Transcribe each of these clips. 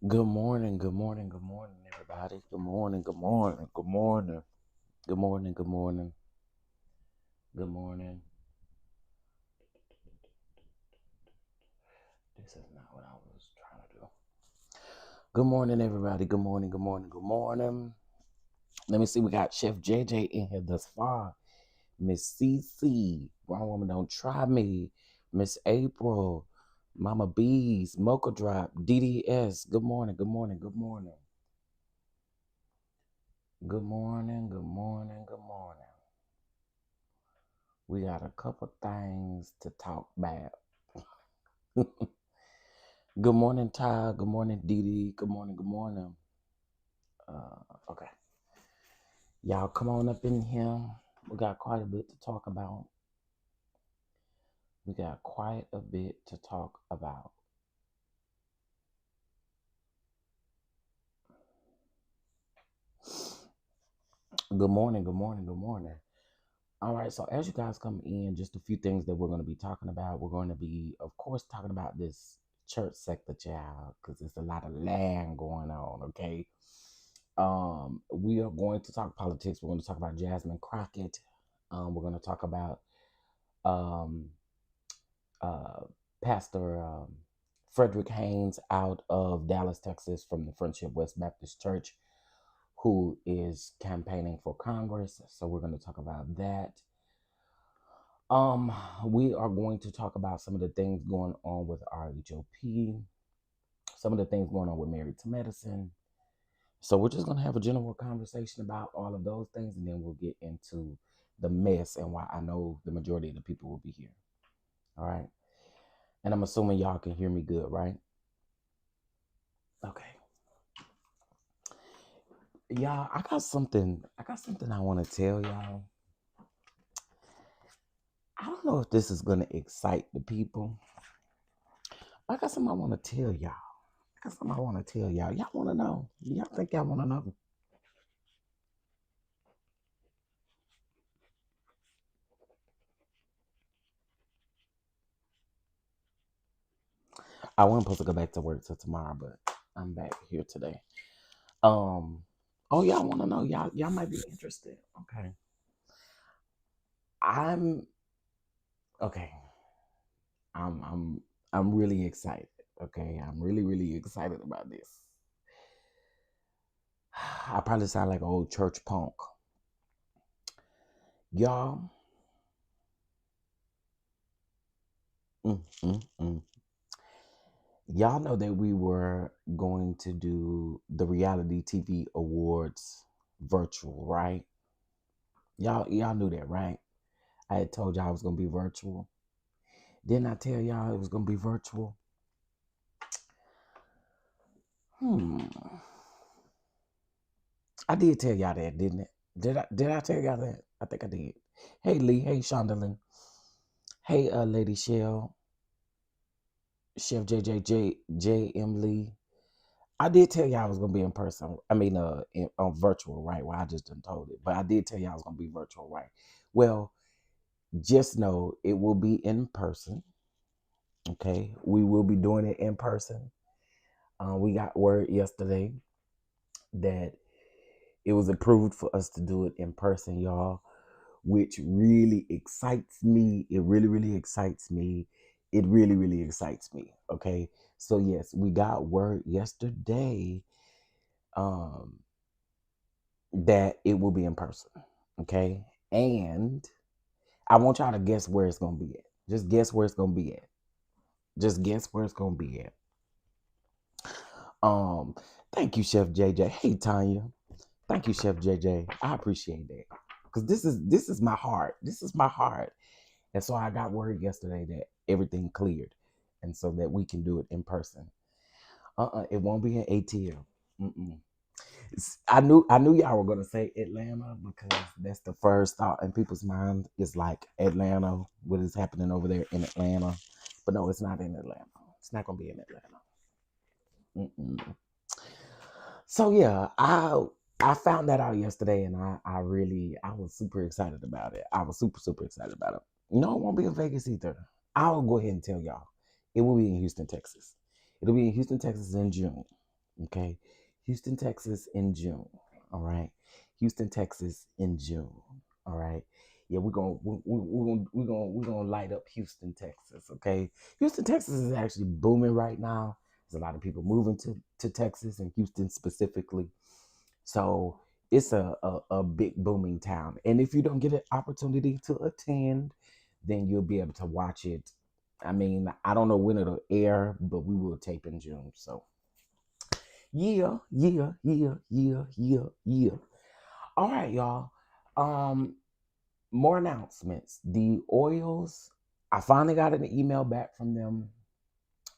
Good morning, everybody. Good morning, good morning. This is not what I was trying to do. Good morning, everybody. Good morning. Let me see, we got Chef JJ in here thus far. Miss CC, Wrong Woman Don't Try Me, Miss April, Mama Bees, Mocha Drop, DDS. Good morning, good morning, good morning. Good morning, good morning, good morning. We got a couple things to talk about. Good morning, Ty. Good morning, Dee Dee. Good morning, good morning. Okay. Y'all come on up in here. We got quite a bit to talk about. We got quite a bit to talk about. Good morning, good morning, good morning. All right, so as you guys come in, just a few things that we're going to be talking about. We're going to be, of course, talking about this church sector, child, because there's a lot of land going on, okay? We are going to talk politics. We're going to talk about Jasmine Crockett. We're going to talk about um, uh, Pastor Frederick Haynes out of Dallas, Texas, from the Friendship West Baptist Church, who is campaigning for Congress. So we're going to talk about that. Um, we are going to talk about some of the things going on with RHOP, some of the things going on with Married to Medicine. So we're just going to have a general conversation about all of those things, and then we'll get into the mess and why I know the majority of the people will be here. All right. And I'm assuming y'all can hear me good, right? Okay. Y'all, I got something I want to tell y'all. I don't know if this is gonna excite the people. I got something I want to tell y'all. I got something I want to tell y'all. Y'all want to know? Y'all think y'all want to know? I wasn't supposed to go back to work till tomorrow, but I'm back here today. Um. Oh, y'all want to know? Y'all might be interested. Okay. I'm okay. I'm I'm really excited. Okay, I'm really excited about this. I probably sound like an old church punk, y'all. Mm, mm, mm. Y'all know that we were going to do the reality TV awards virtual, right? Y'all knew that, right? I had told y'all it was gonna be virtual. Didn't I tell y'all it was gonna be virtual? Hmm. I did tell y'all that, didn't it? Did I tell y'all that? I think I did. Hey Lee, hey Shondalyn, hey Lady Shell, Chef JJJ Lee. I did tell y'all I was gonna be in person. I mean, on virtual, right? Well, I just didn't told it, but I did tell y'all I was gonna be virtual, right? Well, just know it will be in person. Okay, we will be doing it in person. We got word yesterday that it was approved for us to do it in person, y'all, which really excites me. It really excites me. It really excites me. Okay, so yes, we got word yesterday. Um, that it will be in person. Okay. And I want y'all to guess where it's gonna be at. Just guess where it's gonna be at. Just guess where it's gonna be at. Um, thank you, Chef JJ. Hey Tanya. Thank you, Chef JJ. I appreciate that. Cause this is my heart. This is my heart. And so I got word yesterday that everything cleared. And so that we can do it in person. It won't be in ATL. Mm-mm. I knew y'all were gonna say Atlanta because that's the first thought in people's mind is like Atlanta, what is happening over there in Atlanta. But no, it's not in Atlanta. It's not gonna be in Atlanta. Mm-mm. So yeah, I found that out yesterday, and I was super excited about it. I was super excited about it. No, it won't be in Vegas either. I'll go ahead and tell y'all, it will be in Houston, Texas. It'll be in Houston, Texas in June. Okay, Houston, Texas in June. All right, Houston, Texas in June. All right. Yeah, we're gonna light up Houston, Texas. Okay, Houston, Texas is actually booming right now. There's a lot of people moving to Texas and Houston specifically. So it's a big booming town. And if you don't get an opportunity to attend, then you'll be able to watch it. I mean, I don't know when it'll air, but we will tape in June. So yeah, yeah, yeah, yeah, yeah, yeah. All right, y'all. Um, More announcements. The oils. I finally got an email back from them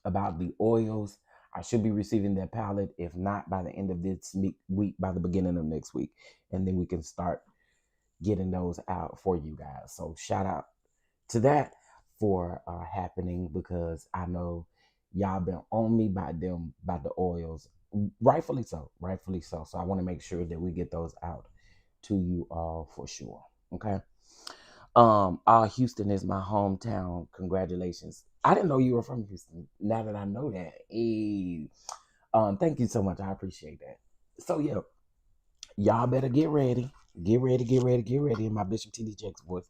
about the oils. I should be receiving that pallet, if not by the end of this week, by the beginning of next week. And then we can start getting those out for you guys. So shout out to that for happening, because I know y'all been on me by them, by the oils. Rightfully so, rightfully so. So I want to make sure that we get those out to you all for sure. Okay. Houston is my hometown. Congratulations. I didn't know you were from Houston. Now that I know that, hey, thank you so much. I appreciate that. So yeah, y'all better get ready, get ready, get ready, get ready. In my Bishop TD Jakes voice,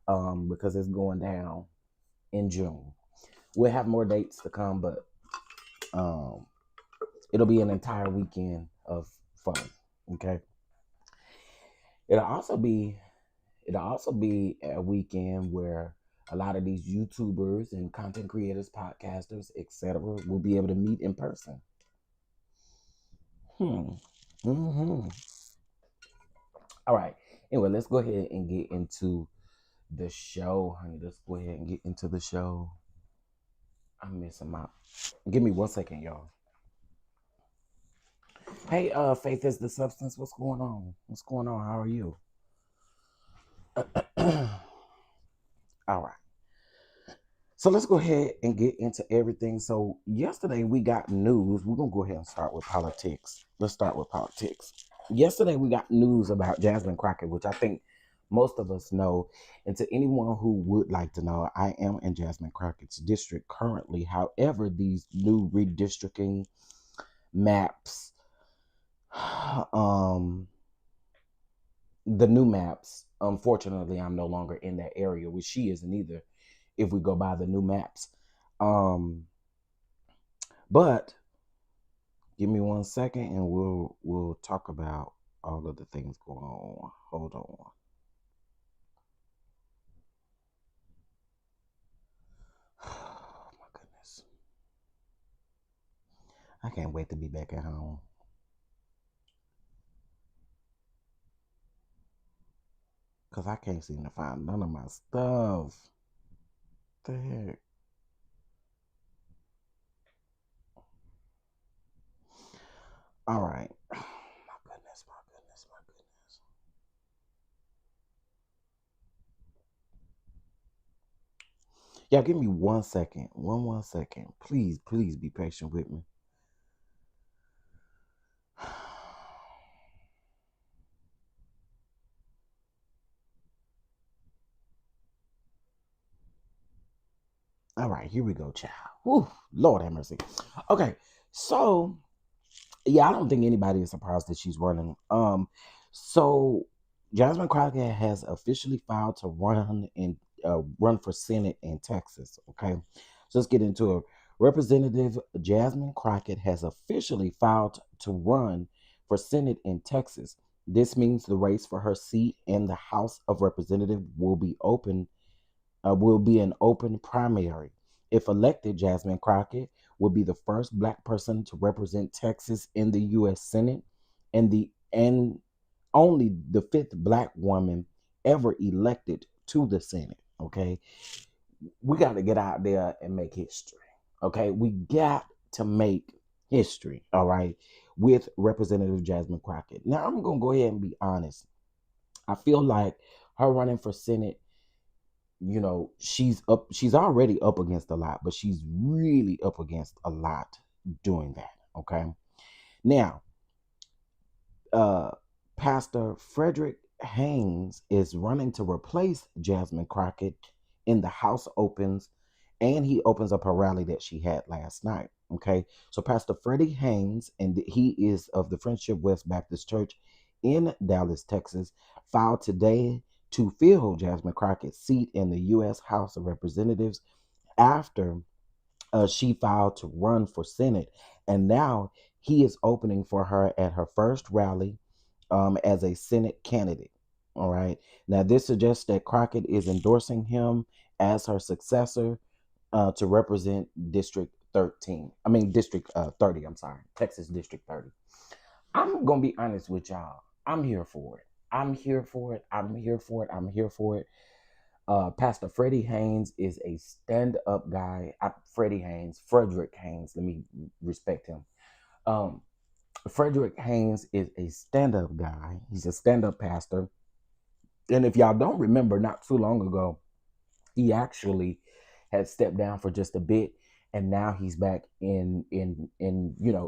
because it's going down in June. We'll have more dates to come, but um, it'll be an entire weekend of fun. Okay. It'll also be It'll also be a weekend where a lot of these YouTubers and content creators, podcasters, etc., will be able to meet in person. Hmm. Hmm. All right. Anyway, let's go ahead and get into the show, honey. Let's go ahead and get into the show. I'm missing out. Give me 1 second, y'all. Hey, Faith is the substance. What's going on? What's going on? How are you? All right. So let's go ahead and get into everything. So yesterday we got news. We're gonna go ahead and start with politics. Let's start with politics. Yesterday we got news about Jasmine Crockett, which I think most of us know. And to anyone who would like to know, I am in Jasmine Crockett's district currently. However, these new redistricting maps, um, the new maps, unfortunately, I'm no longer in that area, which she isn't either, if we go by the new maps. Um, but give me 1 second and we'll talk about all of the things going on. Hold on. Oh my goodness. I can't wait to be back at home. Cause I can't seem to find none of my stuff. What the heck? All right. My goodness, my goodness, my goodness. Yeah, give me 1 second. 1 second. Please, please be patient with me. All right, here we go, child. Whew, Lord have mercy. Okay, so yeah, I don't think anybody is surprised that she's running. So Jasmine Crockett has officially filed to run for Senate in Texas. Okay, so let's get into it. Representative Jasmine Crockett has officially filed to run for Senate in Texas. This means the race for her seat in the House of Representatives will be an open primary. If elected, Jasmine Crockett will be the first black person to represent Texas in the U.S. Senate, and only the fifth black woman ever elected to the Senate. Okay, we got to get out there and make history. Okay, we got to make history. All right, with Representative Jasmine Crockett. Now I'm gonna go ahead and be honest. I feel like her running for Senate, she's already up against a lot, but she's really up against a lot doing that. Okay, now uh Pastor Frederick Haynes is running to replace Jasmine Crockett in the House Opens, and he opens up her rally that she had last night. Okay, so Pastor Freddie Haynes, and he is of the Friendship West Baptist Church in Dallas, Texas, filed today to fill Jasmine Crockett's seat in the U.S. House of Representatives after she filed to run for Senate. And now he is opening for her at her first rally as a Senate candidate. All right. Now, this suggests that Crockett is endorsing him as her successor to represent District 13. I mean, District 30. I'm sorry. Texas District 30. I'm going to be honest with y'all. I'm here for it. I'm here for it. I'm here for it. I'm here for it. Pastor Freddie Haynes is a stand-up guy. Frederick Haynes. Let me respect him. Frederick Haynes is a stand-up guy. He's a stand-up pastor. And if y'all don't remember, not too long ago, he actually had stepped down for just a bit, and now he's back in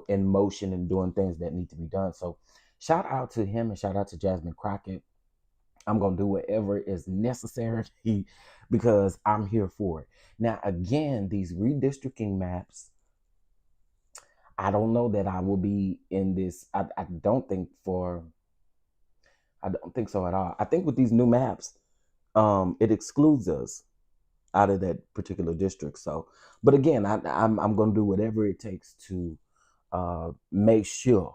motion and doing things that need to be done. So shout out to him and shout out to Jasmine Crockett. I'm going to do whatever is necessary because I'm here for it. Now, again, these redistricting maps, I don't know that I will be in this. I don't think so at all. I think with these new maps, it excludes us out of that particular district. So, but again, I'm going to do whatever it takes to make sure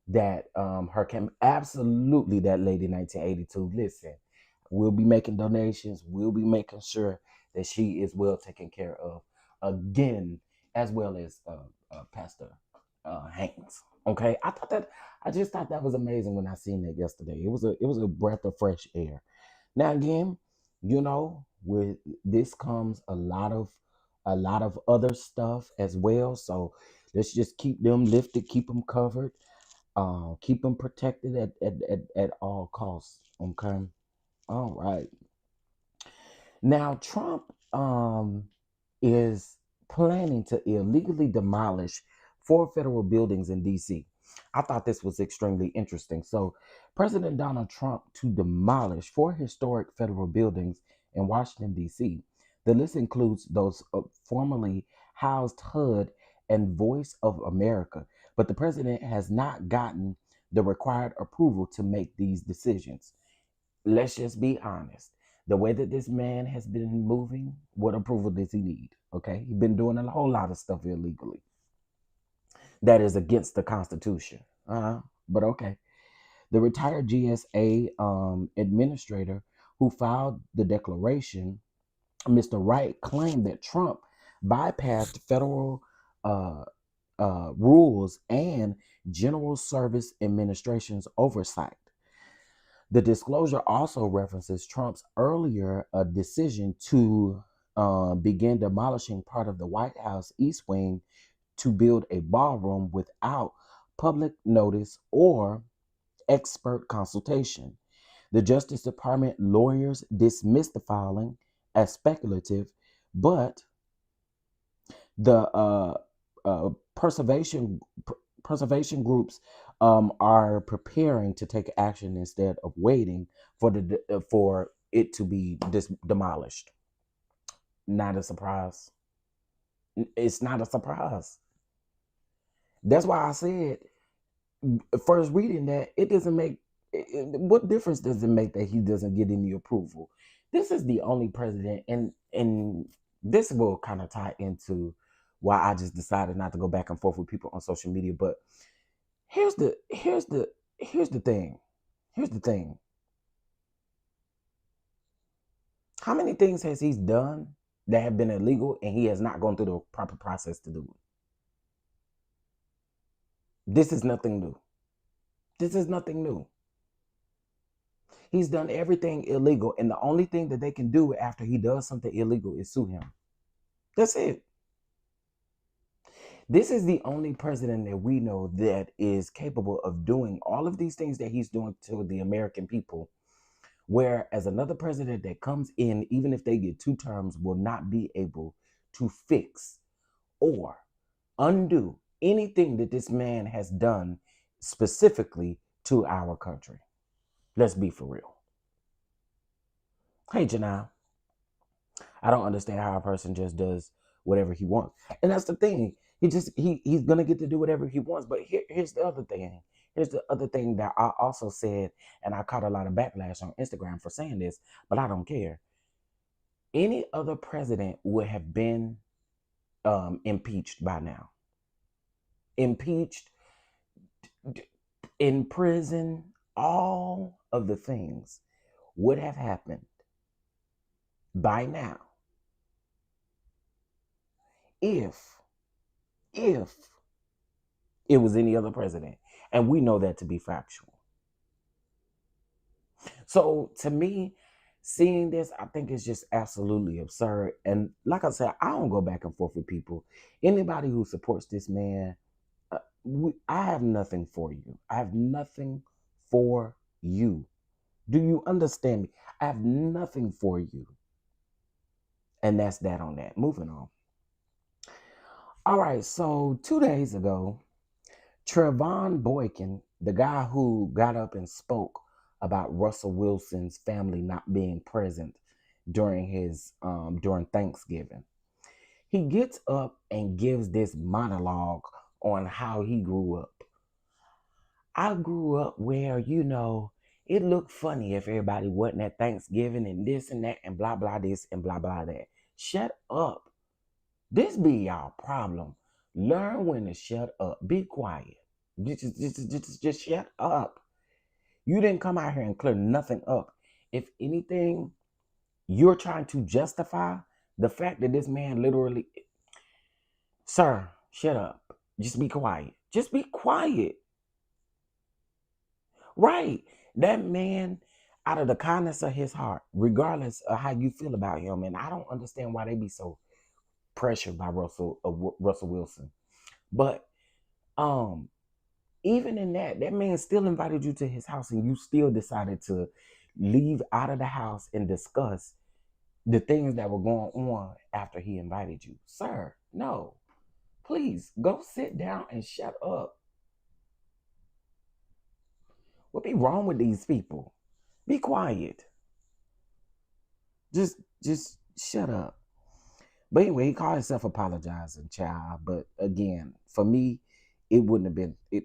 that her absolutely, that lady 1982, listen, we'll be making donations, we'll be making sure that she is well taken care of, again, as well as Pastor Haynes. Okay, I just thought that was amazing when I seen that yesterday. It was a breath of fresh air. Now again, with this comes a lot of other stuff as well, so let's just keep them lifted, keep them covered, keep them protected at all costs. Okay. All right. Now Trump is planning to illegally demolish 4 federal buildings in DC. I thought this was extremely interesting. So President Donald Trump to demolish 4 historic federal buildings in Washington, D.C. The list includes those formerly housed HUD and Voice of America, but the president has not gotten the required approval to make these decisions. Let's just be honest. The way that this man has been moving, what approval does he need? Okay, he's been doing a whole lot of stuff illegally that is against the Constitution. But okay. The retired GSA administrator who filed the declaration, Mr. Wright, claimed that Trump bypassed federal rules and General Service Administration's oversight. The disclosure also references Trump's earlier decision to begin demolishing part of the White House East Wing to build a ballroom without public notice or expert consultation. The Justice Department lawyers dismissed the filing as speculative, but the preservation groups are preparing to take action instead of waiting for it to be demolished. Not a surprise. It's not a surprise. That's why I said, first reading that, it doesn't make what difference does it make that he doesn't get any approval? This is the only president, and this will kind of tie into why I just decided not to go back and forth with people on social media. But here's the thing. How many things has he done that have been illegal and he has not gone through the proper process to do it? This is nothing new. He's done everything illegal, and the only thing that they can do after he does something illegal is sue him. That's it. This is the only president that we know that is capable of doing all of these things that he's doing to the American people, whereas another president that comes in, even if they get 2 terms, will not be able to fix or undo anything that this man has done specifically to our country. Let's be for real. Hey, Janelle. I don't understand how a person just does whatever he wants. And that's the thing. He's gonna get to do whatever he wants. But here's the other thing. Here's the other thing that I also said, and I caught a lot of backlash on Instagram for saying this, but I don't care. Any other president would have been impeached by now. Impeached, in prison, all of the things would have happened by now if it was any other president. And we know that to be factual. So to me, seeing this, I think it's just absolutely absurd. And like I said, I don't go back and forth with people. Anybody who supports this man, I have nothing for you. I have nothing for you. Do you understand me? I have nothing for you. And that's that on that. Moving on. All right, so 2 days ago, Trevon Boykin, the guy who got up and spoke about Russell Wilson's family not being present during during Thanksgiving, he gets up and gives this monologue on how he grew up. I grew up where, it looked funny if everybody wasn't at Thanksgiving and this and that and blah, blah, this and blah, blah, that. Shut up. This be y'all problem. Learn when to shut up. Be quiet. Just shut up. You didn't come out here and clear nothing up. If anything, you're trying to justify the fact that this man literally... Sir, shut up. Just be quiet. Just be quiet. Right. That man, out of the kindness of his heart, regardless of how you feel about him, and I don't understand why they be so pressured by Russell Wilson. But even in that man still invited you to his house, and you still decided to leave out of the house and discuss the things that were going on after he invited you. Sir, no. Please go sit down and shut up. What be wrong with these people? Be quiet. Just shut up. But anyway, he called himself apologizing, child. But again, for me, it wouldn't have been it.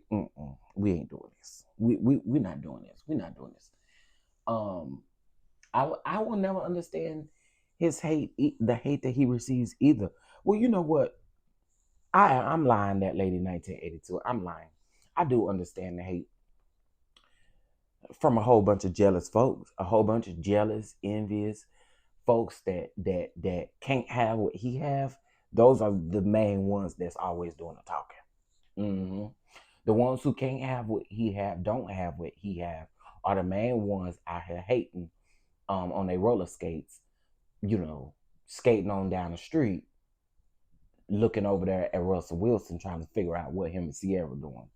We ain't doing this. We're not doing this. We're not doing this. I will never understand his hate, the hate that he receives either. Well, you know what? I'm lying. That lady, 1982. I'm lying. I do understand the hate from a whole bunch of jealous folks, a whole bunch of jealous, envious folks that can't have what he have. Those are the main ones that's always doing the talking. Mm-hmm. The ones who can't have what he have, don't have what he have, are the main ones out here hating on their roller skates, skating on down the street, looking over there at Russell Wilson, trying to figure out what him and Sierra doing.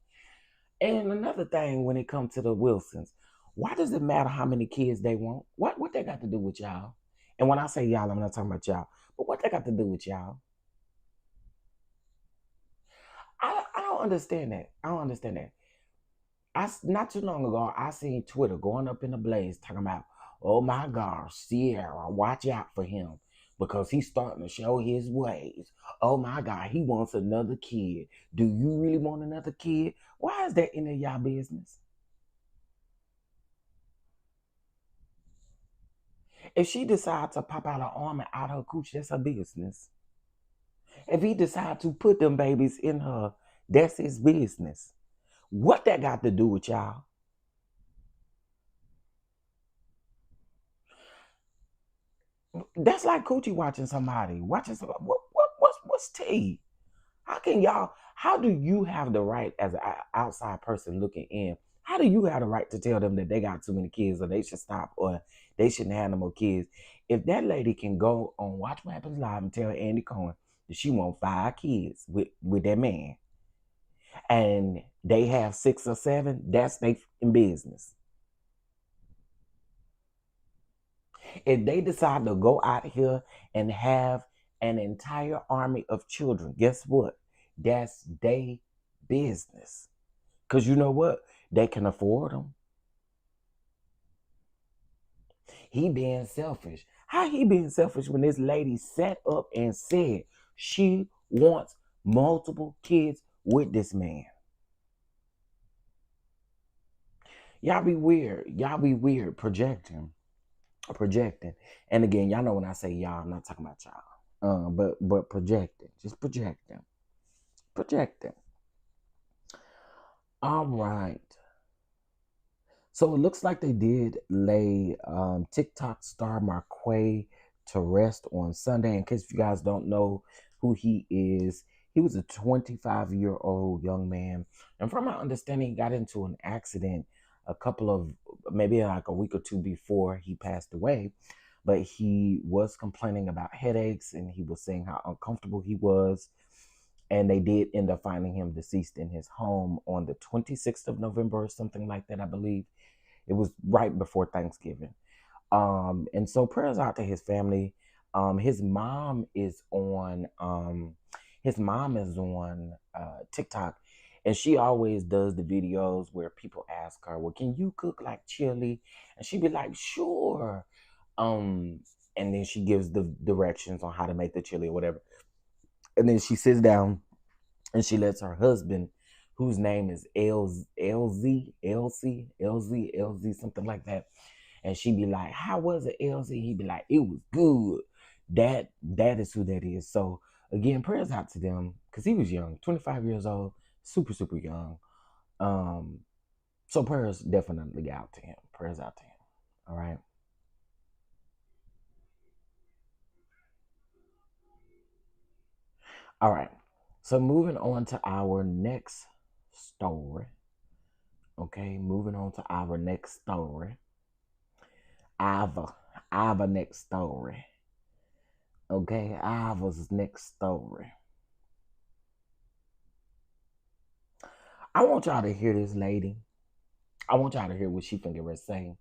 And another thing, when it comes to the Wilsons, why does it matter how many kids they want? What they got to do with y'all? And when I say y'all, I'm not talking about y'all, but what they got to do with y'all? I don't understand that. I don't understand that. Not too long ago, I seen Twitter going up in a blaze talking about, oh my gosh, Sierra, watch out for him because he's starting to show his ways. Oh my God, he wants another kid. Do you really want another kid? Why is that any of y'all business? If she decides to pop out her arm and out her cooch, that's her business. If he decides to put them babies in her, that's his business. What that got to do with y'all? That's like coochie watching somebody. What's tea? How do you have the right as an outside person looking in? How do you have the right to tell them that they got too many kids or they should stop or they shouldn't have no more kids? If that lady can go on Watch What Happens Live and tell Andy Cohen that she want 5 kids with that man, and they have 6 or 7, that's their business. If they decide to go out here and have an entire army of children, guess what? That's their business. Because you know what? They can afford them. He being selfish. How he being selfish when this lady sat up and said she wants multiple kids with this man? Y'all be weird. Y'all be weird projecting. And again, y'all know when I say y'all, I'm not talking about y'all. But projecting, just projecting. All right. So it looks like they did lay TikTok star Marquay to rest on Sunday. In case you guys don't know who he is, he was a 25-year-old young man. And from my understanding, he got into an accident a couple of, maybe like a week or two before he passed away. But he was complaining about headaches and he was saying how uncomfortable he was. And they did end up finding him deceased in his home on the 26th of November or something like that, I believe. It was right before Thanksgiving. And so prayers out to his family. His mom is on TikTok, and she always does the videos where people ask her, well, can you cook like chili? And she'd be like, sure. And then she gives the directions on how to make the chili or whatever. And then she sits down and she lets her husband, whose name is LZ, something like that. And she'd be like, how was it, LZ? He'd be like, it was good. That is who that is. So again, prayers out to them, because he was young, 25 years old, super, super young. So prayers definitely out to him. Prayers out to him. All right. All right. So moving on to our next story. Okay, moving on to our next story. Our next story. Okay, Iva's next story. I want y'all to hear this lady. I want y'all to hear what she finna get say.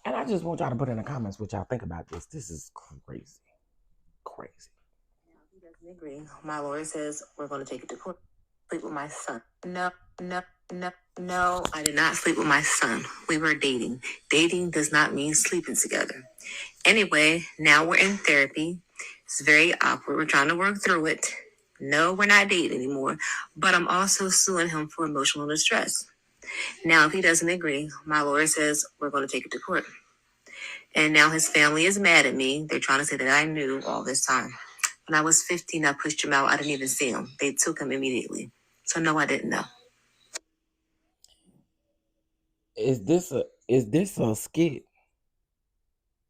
And I just want y'all to put in the comments what y'all think about this. This is crazy. Crazy. He doesn't agree. My lawyer says we're going to take it to court. Sleep with my son. No, I did not sleep with my son. We were dating. Dating does not mean sleeping together. Anyway, now we're in therapy. It's very awkward. We're trying to work through it. No, we're not dating anymore. But I'm also suing him for emotional distress. Now, if he doesn't agree, my lawyer says we're going to take it to court. And now his family is mad at me. They're trying to say that I knew all this time. When I was 15, I pushed him out. I didn't even see him. They took him immediately. So no, I didn't know. Is this a skit?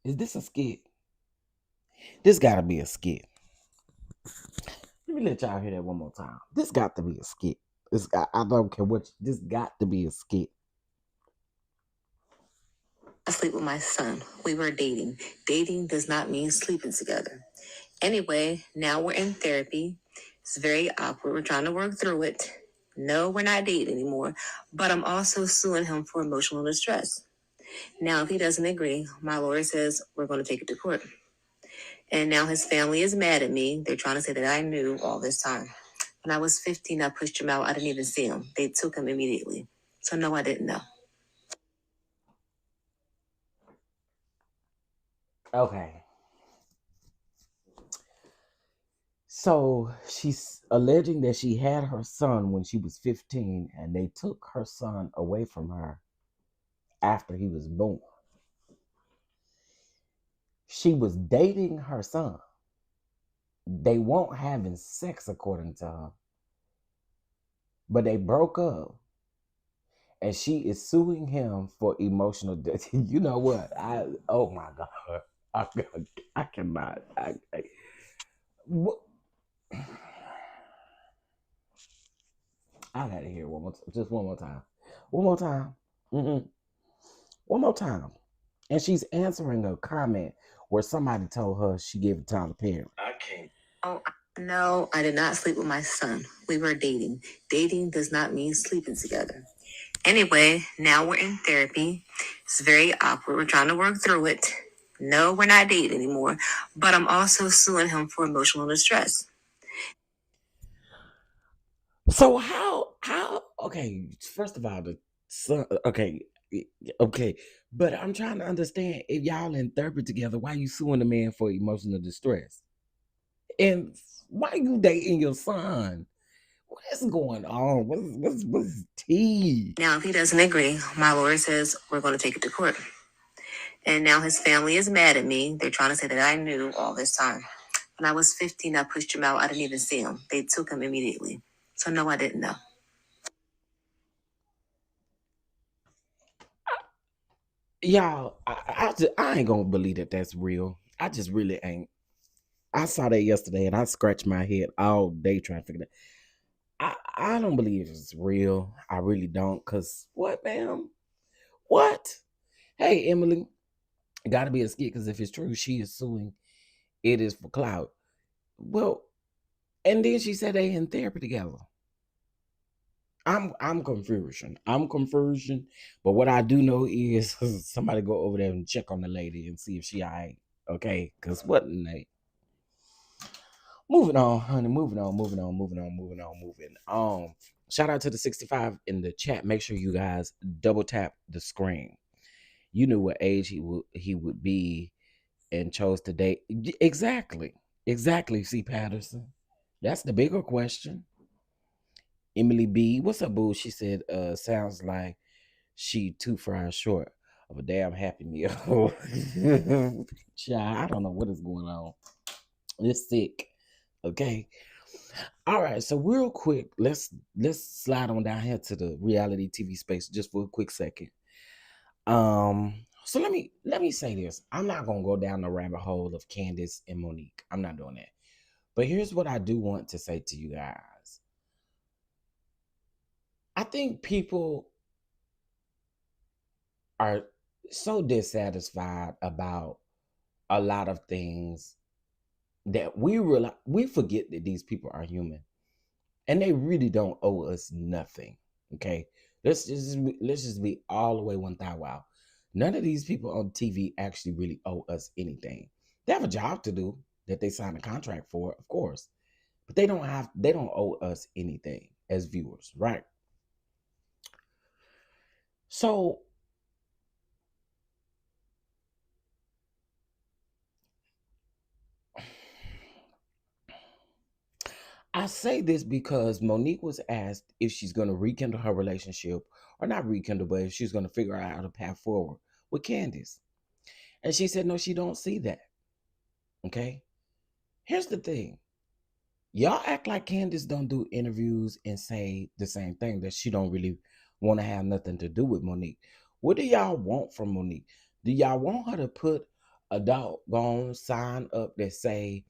Is this a skit? This gotta be a skit. Let me let y'all hear that one more time. This got to be a skit. I don't care what. This got to be a skit. I sleep with my son. We were dating. Dating does not mean sleeping together. Anyway, now we're in therapy. It's very awkward. We're trying to work through it. No, we're not dating anymore. But I'm also suing him for emotional distress. Now, if he doesn't agree, my lawyer says we're going to take it to court. And now his family is mad at me. They're trying to say that I knew all this time. When I was 15, I pushed him out. I didn't even see him. They took him immediately. So no, I didn't know. Okay. So she's alleging that she had her son when she was 15 and they took her son away from her after he was born. She was dating her son. They weren't having sex according to her. But they broke up. And she is suing him for emotional death. You know what? Oh my God. I cannot. What? I gotta hear one more, just one more time. One more time. Mm-mm. One more time. And she's answering a comment where somebody told her she gave it to the parent. I can't. Oh, no, I did not sleep with my son. We were dating. Dating does not mean sleeping together. Anyway, now we're in therapy. It's very awkward. We're trying to work through it. No, we're not dating anymore. But I'm also suing him for emotional distress. So how okay, first of all, the son, okay, Okay, but I'm trying to understand if y'all in therapy together, why you suing the man for emotional distress? And why you dating your son? What is going on? What's tea? Now, if he doesn't agree, my lawyer says we're going to take it to court. And now his family is mad at me. They're trying to say that I knew all this time. When I was 15, I pushed him out. I didn't even see him. They took him immediately. So, no, I didn't know. Y'all, I ain't gonna believe that that's real. I just really ain't. I saw that yesterday and I scratched my head all day trying to figure that. I don't believe it's real. I really don't. Cause what, ma'am? What? Hey, Emily, gotta be a skit because if it's true, she is suing. It is for clout. Well, and then she said they in therapy together. I'm confusion. I'm confusion. But what I do know is somebody go over there and check on the lady and see if she alright. Okay, because what in the moving on, honey. Moving on. Shout out to the 65 in the chat. Make sure you guys double tap the screen. You knew what age he would be and chose to date. Exactly. Exactly, C. Patterson. That's the bigger question. Emily B. What's up, boo? She said, sounds like she 2 fries short of a damn happy meal. Child, I don't know what is going on. It's sick. Okay. All right. So real quick, let's slide on down here to the reality TV space just for a quick second. So let me say this. I'm not gonna go down the rabbit hole of Candace and Monique. I'm not doing that. But here's what I do want to say to you guys. I think people are so dissatisfied about a lot of things that we forget that these people are human and they really don't owe us nothing. Okay, let's just be all the way 1,000 wow. None of these people on TV actually really owe us anything. They have a job to do that they signed a contract for, of course, but they don't owe us anything as viewers, right? So I say this because Monique was asked if she's going to rekindle her relationship or not rekindle, but if she's going to figure out a path forward with Candace. And she said, no, she don't see that. Okay. Here's the thing. Y'all act like Candace don't do interviews and say the same thing, that she don't really want to have nothing to do with Monique. What do y'all want from Monique? Do y'all want her to put a doggone sign up that say,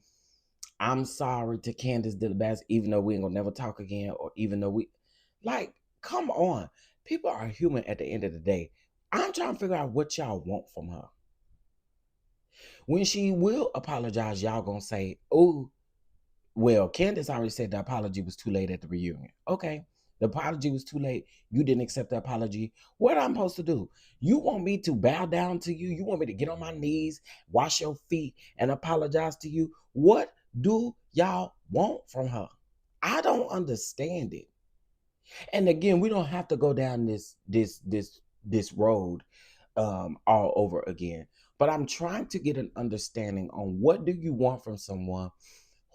I'm sorry to Candace did the best, even though we ain't gonna never talk again, or even though we like, come on. People are human at the end of the day. I'm trying to figure out what y'all want from her. When she will apologize, y'all gonna say, oh, well, Candace already said the apology was too late at the reunion. Okay. The apology was too late. You didn't accept the apology. What I'm supposed to do? You want me to bow down to you? You want me to get on my knees, wash your feet, and apologize to you? What do y'all want from her? I don't understand it. And again, we don't have to go down this road all over again. But I'm trying to get an understanding on what do you want from someone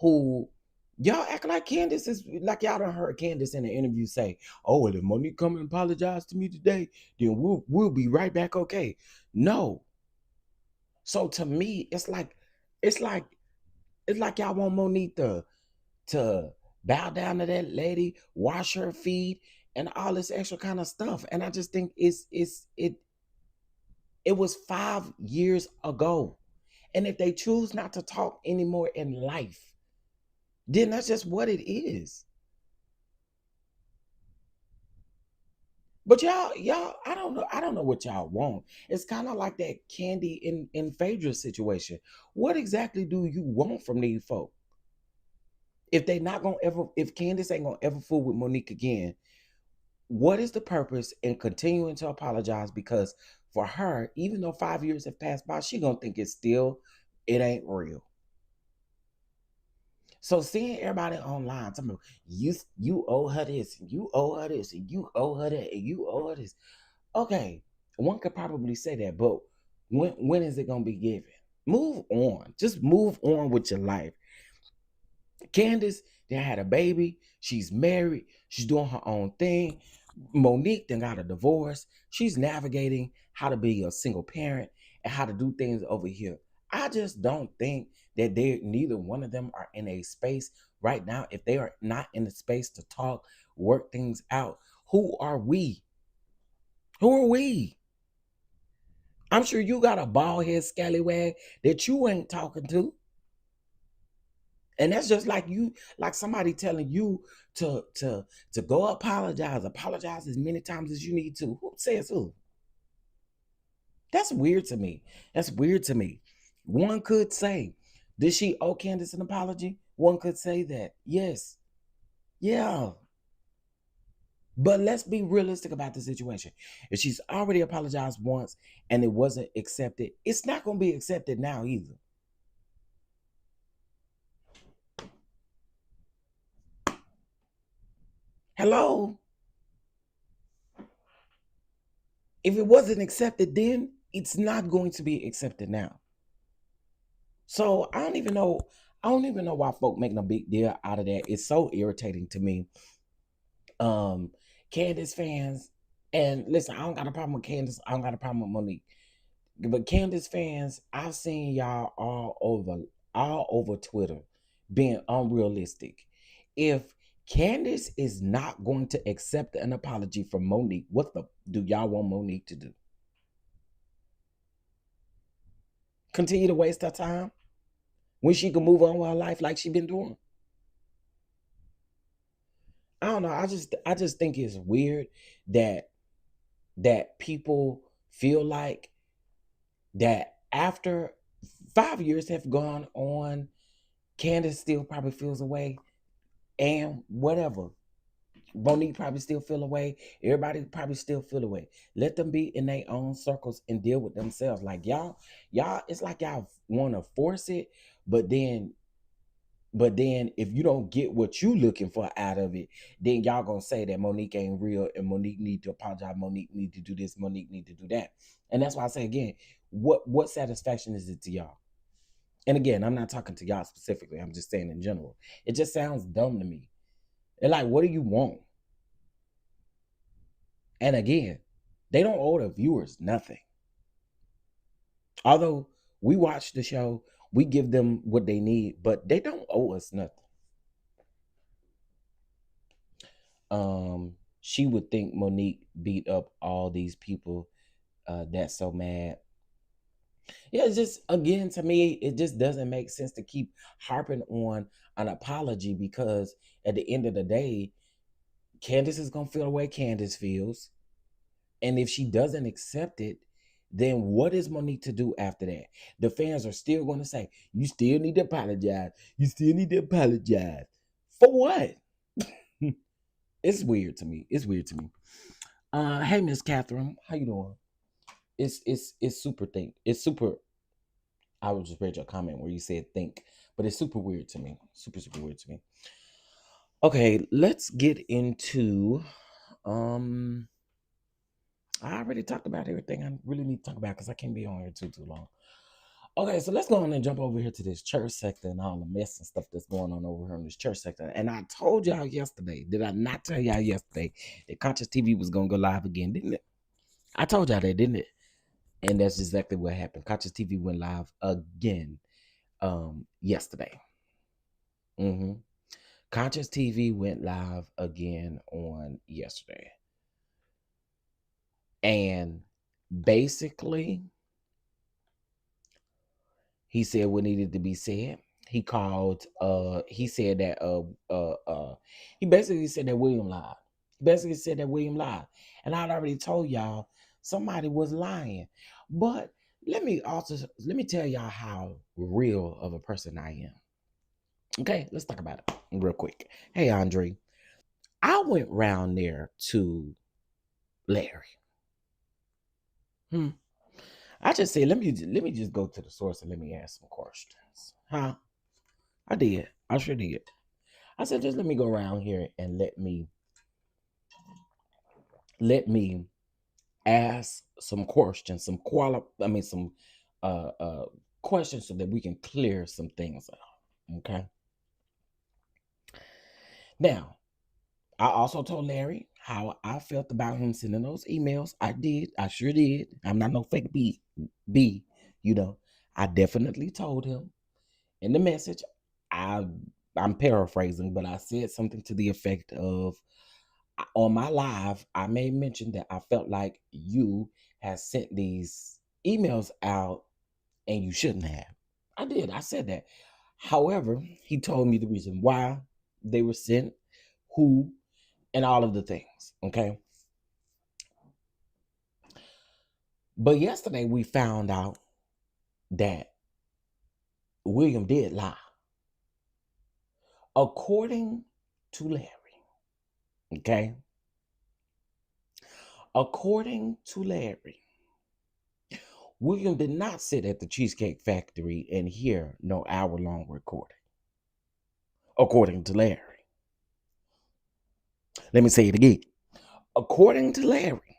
who y'all act like Candace is like y'all done heard Candace in an interview say, oh, well, if Monique come and apologize to me today, then we'll be right back okay. No. So to me, it's like it's like y'all want Monique to bow down to that lady, wash her feet, and all this extra kind of stuff. And I just think it was 5 years ago. And if they choose not to talk anymore in life, then that's just what it is. But y'all, I don't know what y'all want. It's kind of like that Candy in Phaedra situation. What exactly do you want from these folk? If they not gonna ever, if Candace ain't gonna ever fool with Monique again, what is the purpose in continuing to apologize? Because for her, even though 5 years have passed by, she gonna think it ain't real. So seeing everybody online, talking about you owe her this, and you owe her this, and you owe her that, and you owe her this. Okay, One could probably say that, but when is it gonna be given? Move on. Just move on with your life. Candace, they had a baby. She's married. She's doing her own thing. Monique then got a divorce. She's navigating how to be a single parent and how to do things over here. I just don't think that they neither one of them are in a space right now. If they are not in the space to talk, work things out, who are we? Who are we? I'm sure you got a bald head scallywag that you ain't talking to. And that's just like you, like somebody telling you to go apologize as many times as you need to. Who says who? That's weird to me. That's weird to me. One could say, did she owe Candace an apology? One could say that. Yes. Yeah. But let's be realistic about the situation. If she's already apologized once and it wasn't accepted, it's not going to be accepted now either. Hello? If it wasn't accepted then, it's not going to be accepted now. So I don't even know. I don't even know why folk making a big deal out of that. It's so irritating to me. Candace fans, and listen, I don't got a problem with Candace. I don't got a problem with Monique. But Candace fans, I've seen y'all all over Twitter being unrealistic. If Candace is not going to accept an apology from Monique, what the do y'all want Monique to do? Continue to waste her time when she can move on with her life like she been doing? I don't know. I just think it's weird that people feel like that after 5 years have gone on, Candace still probably feels away, and whatever. Monique probably still feel away. Everybody probably still feel away. Let them be in their own circles and deal with themselves. Like y'all, it's like y'all want to force it, but then if you don't get what you looking for out of it, then y'all gonna say that Monique ain't real and Monique need to apologize. Monique need to do this. Monique need to do that. And that's why I say again, what satisfaction is it to y'all? And again, I'm not talking to y'all specifically. I'm just saying in general. It just sounds dumb to me. And like, what do you want? And again, they don't owe the viewers nothing. Although we watch the show, we give them what they need, but they don't owe us nothing. She would think Monique beat up all these people that's so mad. Yeah, it's just again to me, it just doesn't make sense to keep harping on an apology because at the end of the day, Candace is gonna feel the way Candace feels. And if she doesn't accept it, then what is Monique to do after that? The fans are still gonna say, you still need to apologize. You still need to apologize. For what? It's weird to me. It's weird to me. Hey Miss Catherine, how you doing? It's super think. It's super. I would just read your comment where you said think, but it's super weird to me. Super weird to me. Okay, let's get into. Um, I already talked about everything I really need to talk about because I can't be on here too long. Okay, so let's go on and jump over here to this church sector and all the mess and stuff that's going on over here in this church sector. And I told y'all yesterday, did I not tell y'all yesterday that Conscious TV was gonna go live again, didn't it? I told y'all that, didn't it? And that's exactly what happened. Conscious TV went live again yesterday. Conscious TV went live again on yesterday. And basically, he said what needed to be said. He called he said that he basically said that William lied. He basically said that William lied. And I'd already told y'all somebody was lying. But let me tell y'all how real of a person I am. Okay, let's talk about it real quick. Hey Andre. I went round there to Larry. I just said, let me just go to the source and let me ask some questions. Huh? I did. I sure did. I said, just let me go around here and let me ask some questions, some questions so that we can clear some things out. Okay. Now, I also told Larry how I felt about him sending those emails. I did. I sure did. I'm not no fake B. You know, I definitely told him in the message. I I'm paraphrasing, but I said something to the effect of, on my live, I made mention that I felt like you had sent these emails out and you shouldn't have. I did. I said that. However, he told me the reason why they were sent, who, and all of the things. Okay. But yesterday we found out that William did lie. According to Larry. Okay. According to Larry, William did not sit at the Cheesecake Factory and hear no hour-long recording. According to Larry. Let me say it again. According to Larry,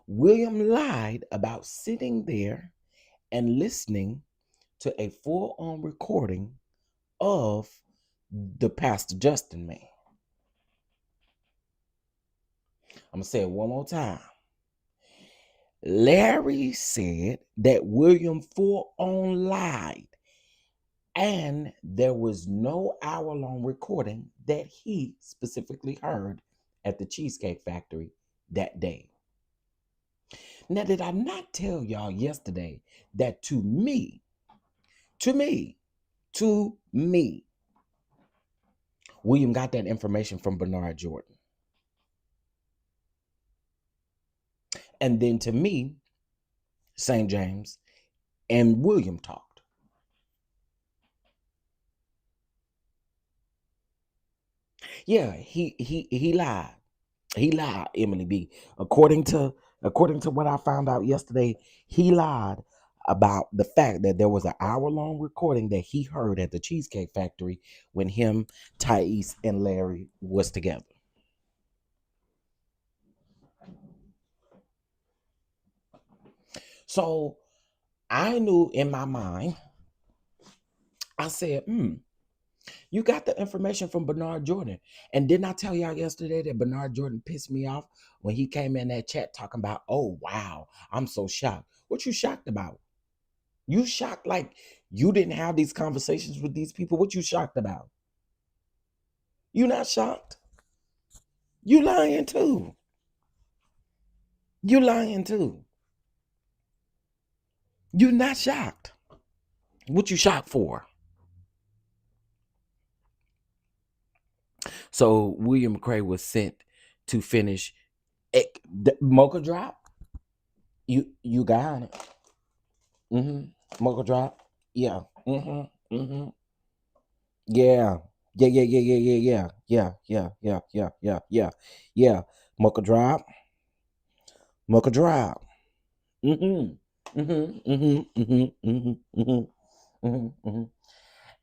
William lied about sitting there and listening to a full-on recording of the Pastor Justin man. I'm going to say it one more time. Larry said that William full-on lied, and there was no hour-long recording that he specifically heard at the Cheesecake Factory that day. Now, did I not tell y'all yesterday that to me, William got that information from Bernard Jordan. And then to me, St. James and William talked. Yeah, he lied. He lied, Emily B. According to what I found out yesterday, he lied about the fact that there was an hour-long recording that he heard at the Cheesecake Factory when him, Thais, and Larry was together. So I knew in my mind, I said, you got the information from Bernard Jordan. And didn't I tell y'all yesterday that Bernard Jordan pissed me off when he came in that chat talking about, oh, wow, I'm so shocked. What you shocked about? You shocked like you didn't have these conversations with these people? What you shocked about? You not shocked? You lying too. You lying too. You not shocked. What you shocked for? So William McCray was sent to finish the Mocha Drop. You got it. Mocha Drop. Yeah. Yeah. Yeah. Mocha Drop. Mocha Drop.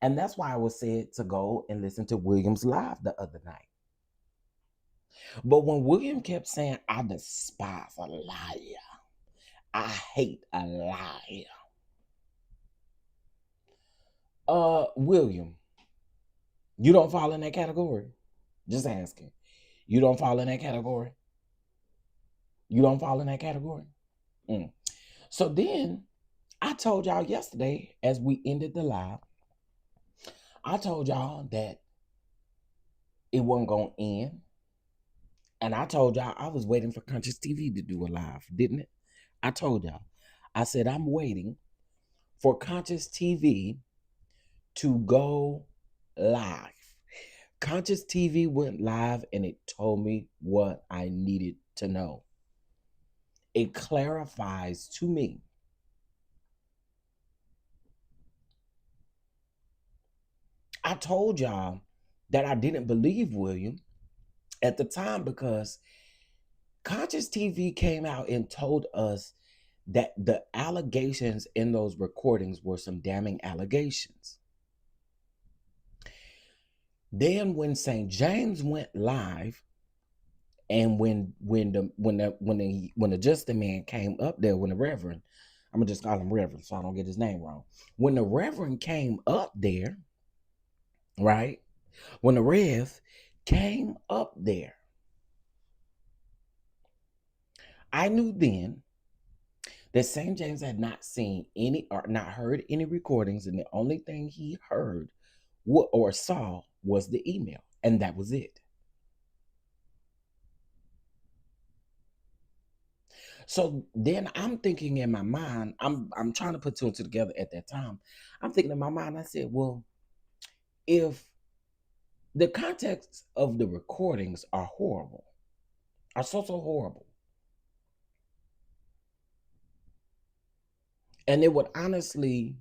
And that's why I was said to go and listen to William's live the other night. But when William kept saying, I despise a liar, I hate a liar. William, you don't fall in that category? Just asking. You don't fall in that category? You don't fall in that category? So then I told y'all yesterday, as we ended the live, I told y'all that it wasn't going to end. And I told y'all I was waiting for Conscious TV to do a live, didn't it? I told y'all. I said, I'm waiting for Conscious TV to go live. Conscious TV went live and it told me what I needed to know. It clarifies to me I told y'all that I didn't believe William at the time because Conscious TV came out and told us that the allegations in those recordings were some damning allegations. Then when St. James went live And when the Justin man came up there, when the Reverend, I'm gonna just call him Reverend so I don't get his name wrong. When the Reverend came up there, right? When the Rev came up there, I knew then that St. James had not seen any or not heard any recordings, and the only thing he heard or saw was the email, and that was it. So then I'm thinking in my mind, I'm trying to put two and two together at that time. I'm thinking in my mind, I said, well, if the context of the recordings are horrible, are so horrible, and it would honestly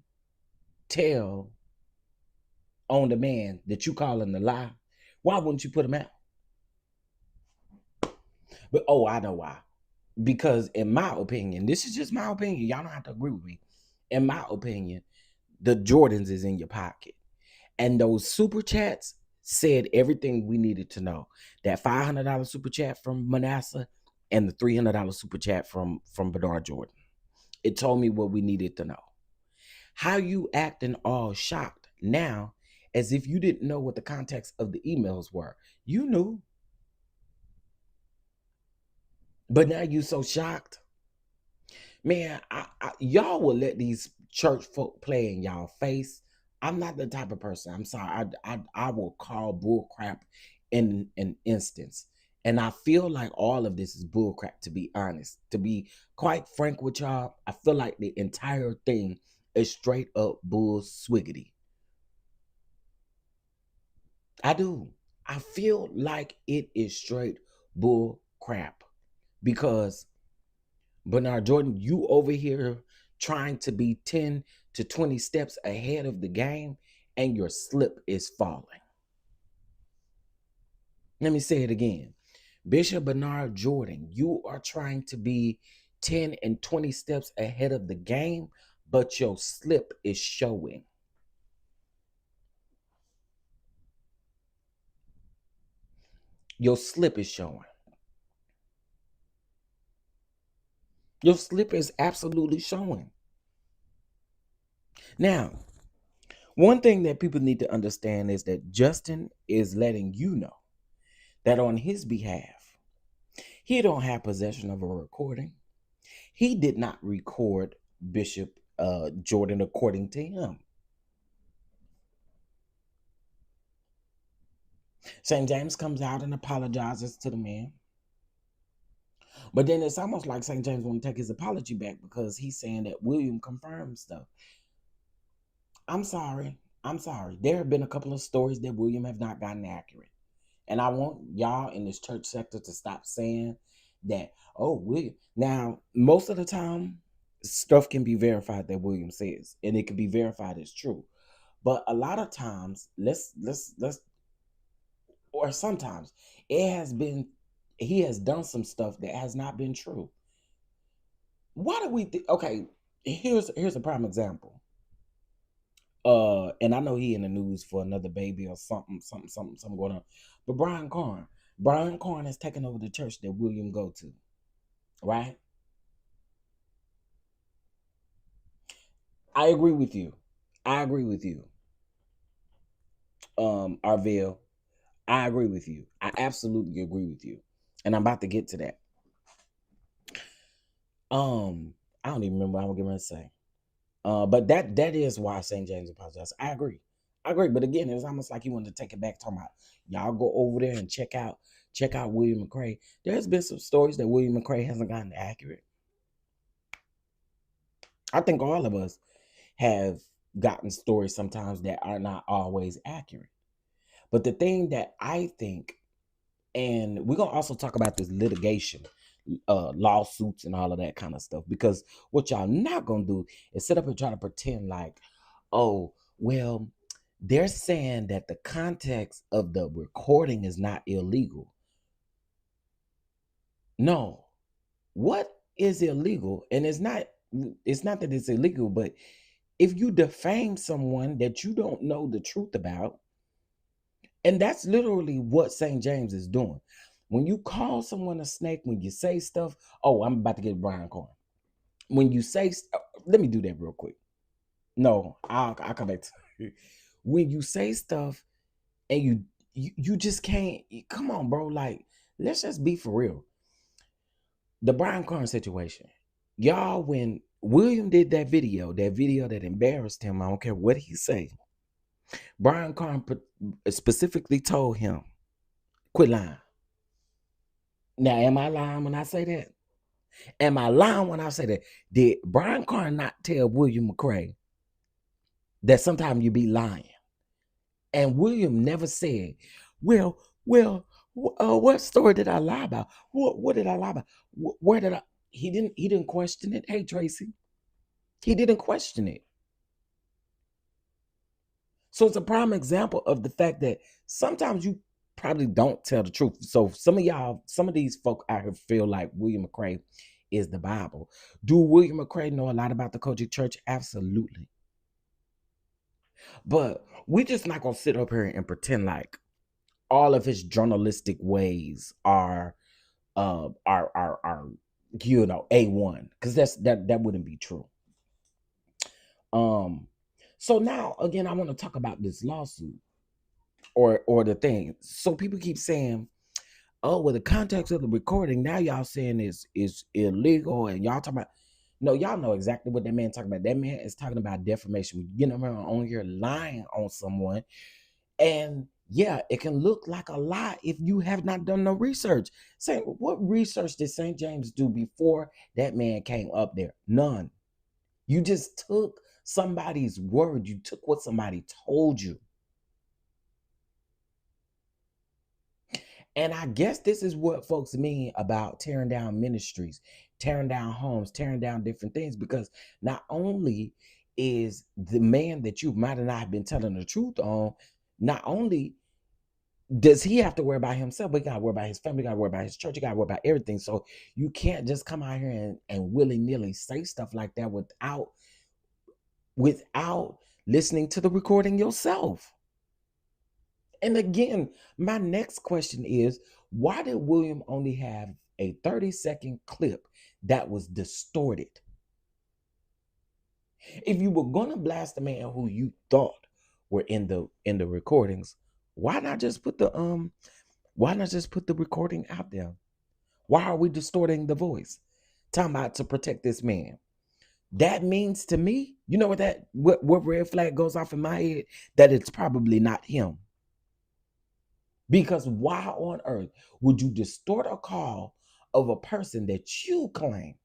tell on the man that you calling the lie, why wouldn't you put him out? But oh, I know why. Because in my opinion, this is just my opinion. Y'all don't have to agree with me. In my opinion, the Jordans is in your pocket. And those super chats said everything we needed to know. That $500 super chat from Manasseh and the $300 super chat from Bernard Jordan. It told me what we needed to know. How you acting all shocked now as if you didn't know what the context of the emails were. You knew. But now you so shocked. Man, y'all will let these church folk play in y'all face. I'm not the type of person. I'm sorry. I will call bull crap in an instance. And I feel like all of this is bull crap, to be honest. To be quite frank with y'all, I feel like the entire thing is straight up bull swiggity. I do. I feel like it is straight bull crap because Bernard Jordan, you over here trying to be 10 to 20 steps ahead of the game and your slip is falling. Let me say it again. Bishop Bernard Jordan, you are trying to be 10 and 20 steps ahead of the game, but your slip is showing. Your slip is showing. Your slip is absolutely showing. Now, one thing that people need to understand is that Justin is letting you know that on his behalf, he don't have possession of a recording. He did not record Bishop Jordan according to him. St. James comes out and apologizes to the man. But then it's almost like St. James want to take his apology back because he's saying that William confirmed stuff. I'm sorry. There have been a couple of stories that William have not gotten accurate. And I want y'all in this church sector to stop saying that, oh, William. Now, most of the time, stuff can be verified that William says, and it can be verified as true. But a lot of times, or sometimes, he has done some stuff that has not been true. Why do we think? Okay, here's a prime example. And I know he in the news for another baby or something going on. But Brian Corn has taken over the church that William go to, right? I agree with you. Arville, I agree with you. I absolutely agree with you. And I'm about to get to that. I don't even remember what I was going to say. But that is why St. James apologized. I agree. But again, it was almost like he wanted to take it back, talking about y'all go over there and check out William McCrae. There's been some stories that William McCrae hasn't gotten accurate. I think all of us have gotten stories sometimes that are not always accurate. But the thing that I think, and we're gonna also talk about this litigation, lawsuits and all of that kind of stuff, because what y'all not gonna do is sit up and try to pretend like, oh, well, they're saying that the context of the recording is not illegal. No. What is illegal? And it's not that it's illegal, but if you defame someone that you don't know the truth about, and that's literally what St. James is doing. When you call someone a snake, when you say stuff, oh, I'm about to get Brian Corn. When you say, let me do that real quick. No, I'll come back to when you say stuff and you just can't. Come on, bro. Like, let's just be for real. The Brian Corn situation, y'all. When William did that video that embarrassed him, I don't care what he say. Brian Corn specifically told him, "Quit lying." Now, am I lying when I say that? Am I lying when I say that? Did Brian Corn not tell William McCray that sometimes you be lying? And William never said, well, what story did I lie about? What did I lie about? Where did I? He didn't question it. Hey, Tracy, he didn't question it. So it's a prime example of the fact that sometimes you probably don't tell the truth. So some of these folk out here feel like William McCray is the Bible. Do William McCray know a lot about the Kojic Church? Absolutely. But we're just not gonna sit up here and pretend like all of his journalistic ways are A1, because that wouldn't be true. So now again, I want to talk about this lawsuit or the thing. So people keep saying, oh, well, the context of the recording, now y'all saying is illegal, and y'all talking about, no, y'all know exactly what that man talking about. That man is talking about defamation. You know, on here lying on someone. And yeah, it can look like a lie if you have not done no research. Say, what research did St. James do before that man came up there? None. You just took somebody's word. You took what somebody told you. And I guess this is what folks mean about tearing down ministries, tearing down homes, tearing down different things, because not only is the man that you might have not been telling the truth on, not only does he have to worry about himself, but he got to worry about his family, got to worry about his church, he got to worry about everything. So you can't just come out here and willy-nilly say stuff like that without listening to the recording yourself. And again, my next question is, why did William only have a 30-second clip that was distorted? If you were gonna blast the man who you thought were in the recordings, why not just put the recording out there? Why are we distorting the voice? Talking about to protect this man. That means to me, you know what red flag goes off in my head? That it's probably not him. Because why on earth would you distort a call of a person that you claim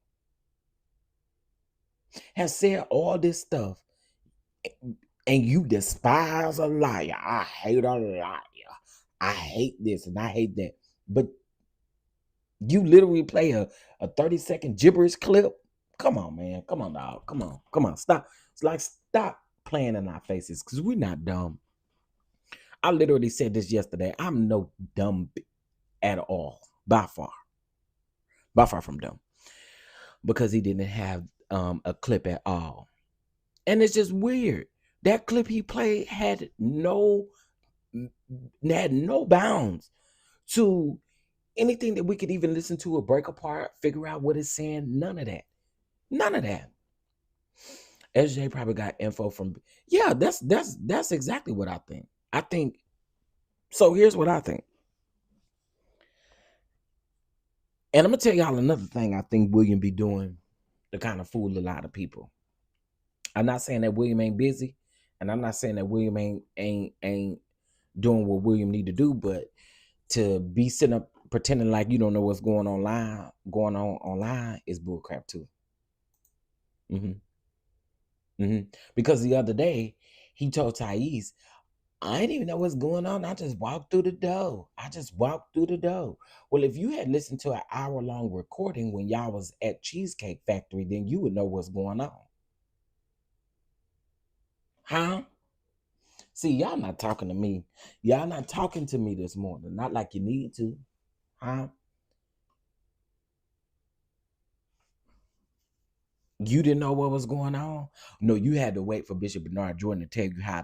has said all this stuff, and you despise a liar? I hate a liar. I hate this and I hate that. But you literally play a 30-second gibberish clip? Come on, man. Come on, dog. Come on. Stop. It's like, stop playing in our faces, because we're not dumb. I literally said this yesterday. I'm no dumb at all. By far from dumb. Because he didn't have a clip at all. And it's just weird. That clip he played had no bounds to anything that we could even listen to or break apart, figure out what it's saying. None of that. SJ probably got info from, yeah, that's exactly what I think. So here's what I think. And I'm gonna tell y'all another thing I think William be doing to kind of fool a lot of people. I'm not saying that William ain't busy, and I'm not saying that William ain't doing what William need to do, but to be sitting up pretending like you don't know what's going on online is bullcrap too. Because the other day he told Thais, I didn't even know what's going on. I just walked through the door. Well, if you had listened to an hour-long recording when y'all was at Cheesecake Factory, then you would know what's going on. Huh? See, y'all not talking to me. Y'all not talking to me this morning. Not like you need to. Huh? You didn't know what was going on? No, you had to wait for Bishop Bernard Jordan to tell you how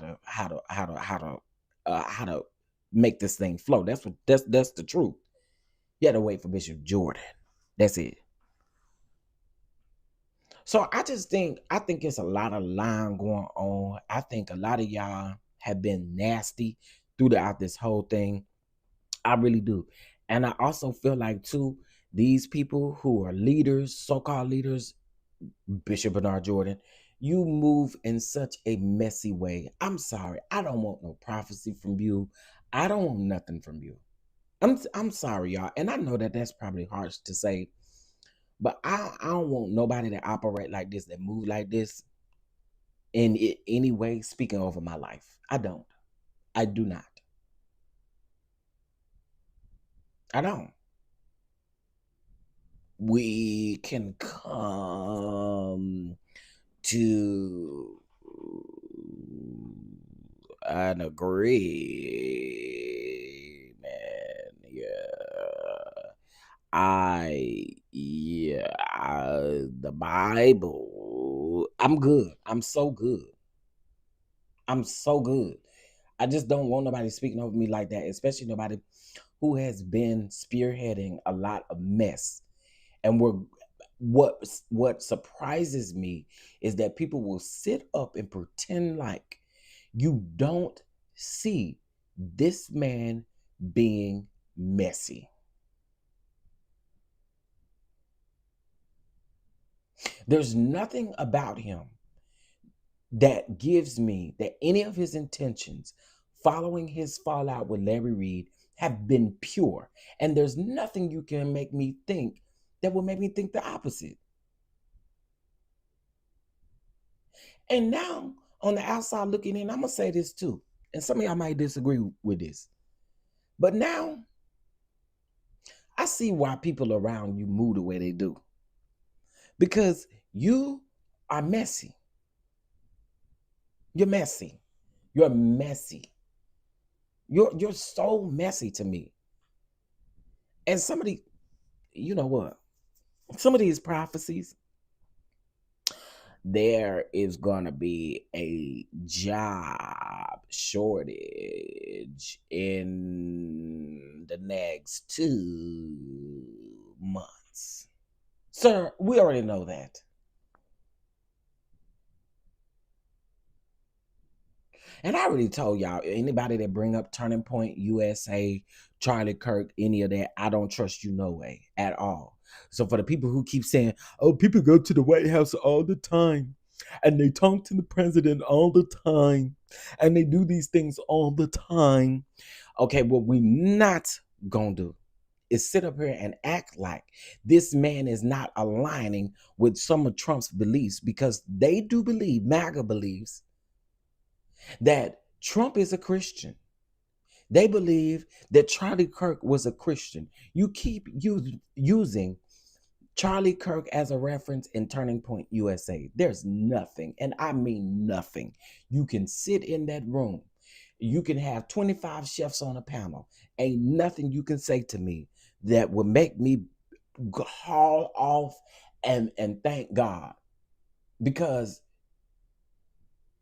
to make this thing flow. That's the truth. You had to wait for Bishop Jordan. That's it. So I think it's a lot of lying going on. I think a lot of y'all have been nasty throughout this whole thing. I really do. And I also feel like too, these people who are leaders, so-called leaders, Bishop Bernard Jordan, you move in such a messy way. I'm sorry. I don't want no prophecy from you. I don't want nothing from you. I'm sorry, y'all. And I know that that's probably harsh to say, but I don't want nobody that operate like this, that move like this in any way speaking over my life. I don't. I do not. I don't. We can come to an agreement. Yeah. The Bible. I'm good. I'm so good. I'm so good. I just don't want nobody speaking over me like that, especially nobody who has been spearheading a lot of mess. And what surprises me is that people will sit up and pretend like you don't see this man being messy. There's nothing about him that gives me that any of his intentions following his fallout with Larry Reed have been pure. And there's nothing you can make me think that will make me think the opposite. And now, on the outside looking in, I'm going to say this too. And some of y'all might disagree with this. But now, I see why people around you move the way they do. Because you are messy. You're messy. You're messy. You're so messy to me. And some of the, you know what? Some of these prophecies, there is going to be a job shortage in the next 2 months. Sir, we already know that. And I already told y'all, anybody that bring up Turning Point USA, Charlie Kirk, any of that, I don't trust you no way at all. So for the people who keep saying, oh, people go to the White House all the time and they talk to the president all the time and they do these things all the time. Okay, what we not gonna do is sit up here and act like this man is not aligning with some of Trump's beliefs, because they do believe, MAGA believes, that Trump is a Christian. They believe that Charlie Kirk was a Christian. You keep using Charlie Kirk as a reference in Turning Point USA. There's nothing, and I mean nothing. You can sit in that room. You can have 25 chefs on a panel. Ain't nothing you can say to me that will make me haul off and thank God. Because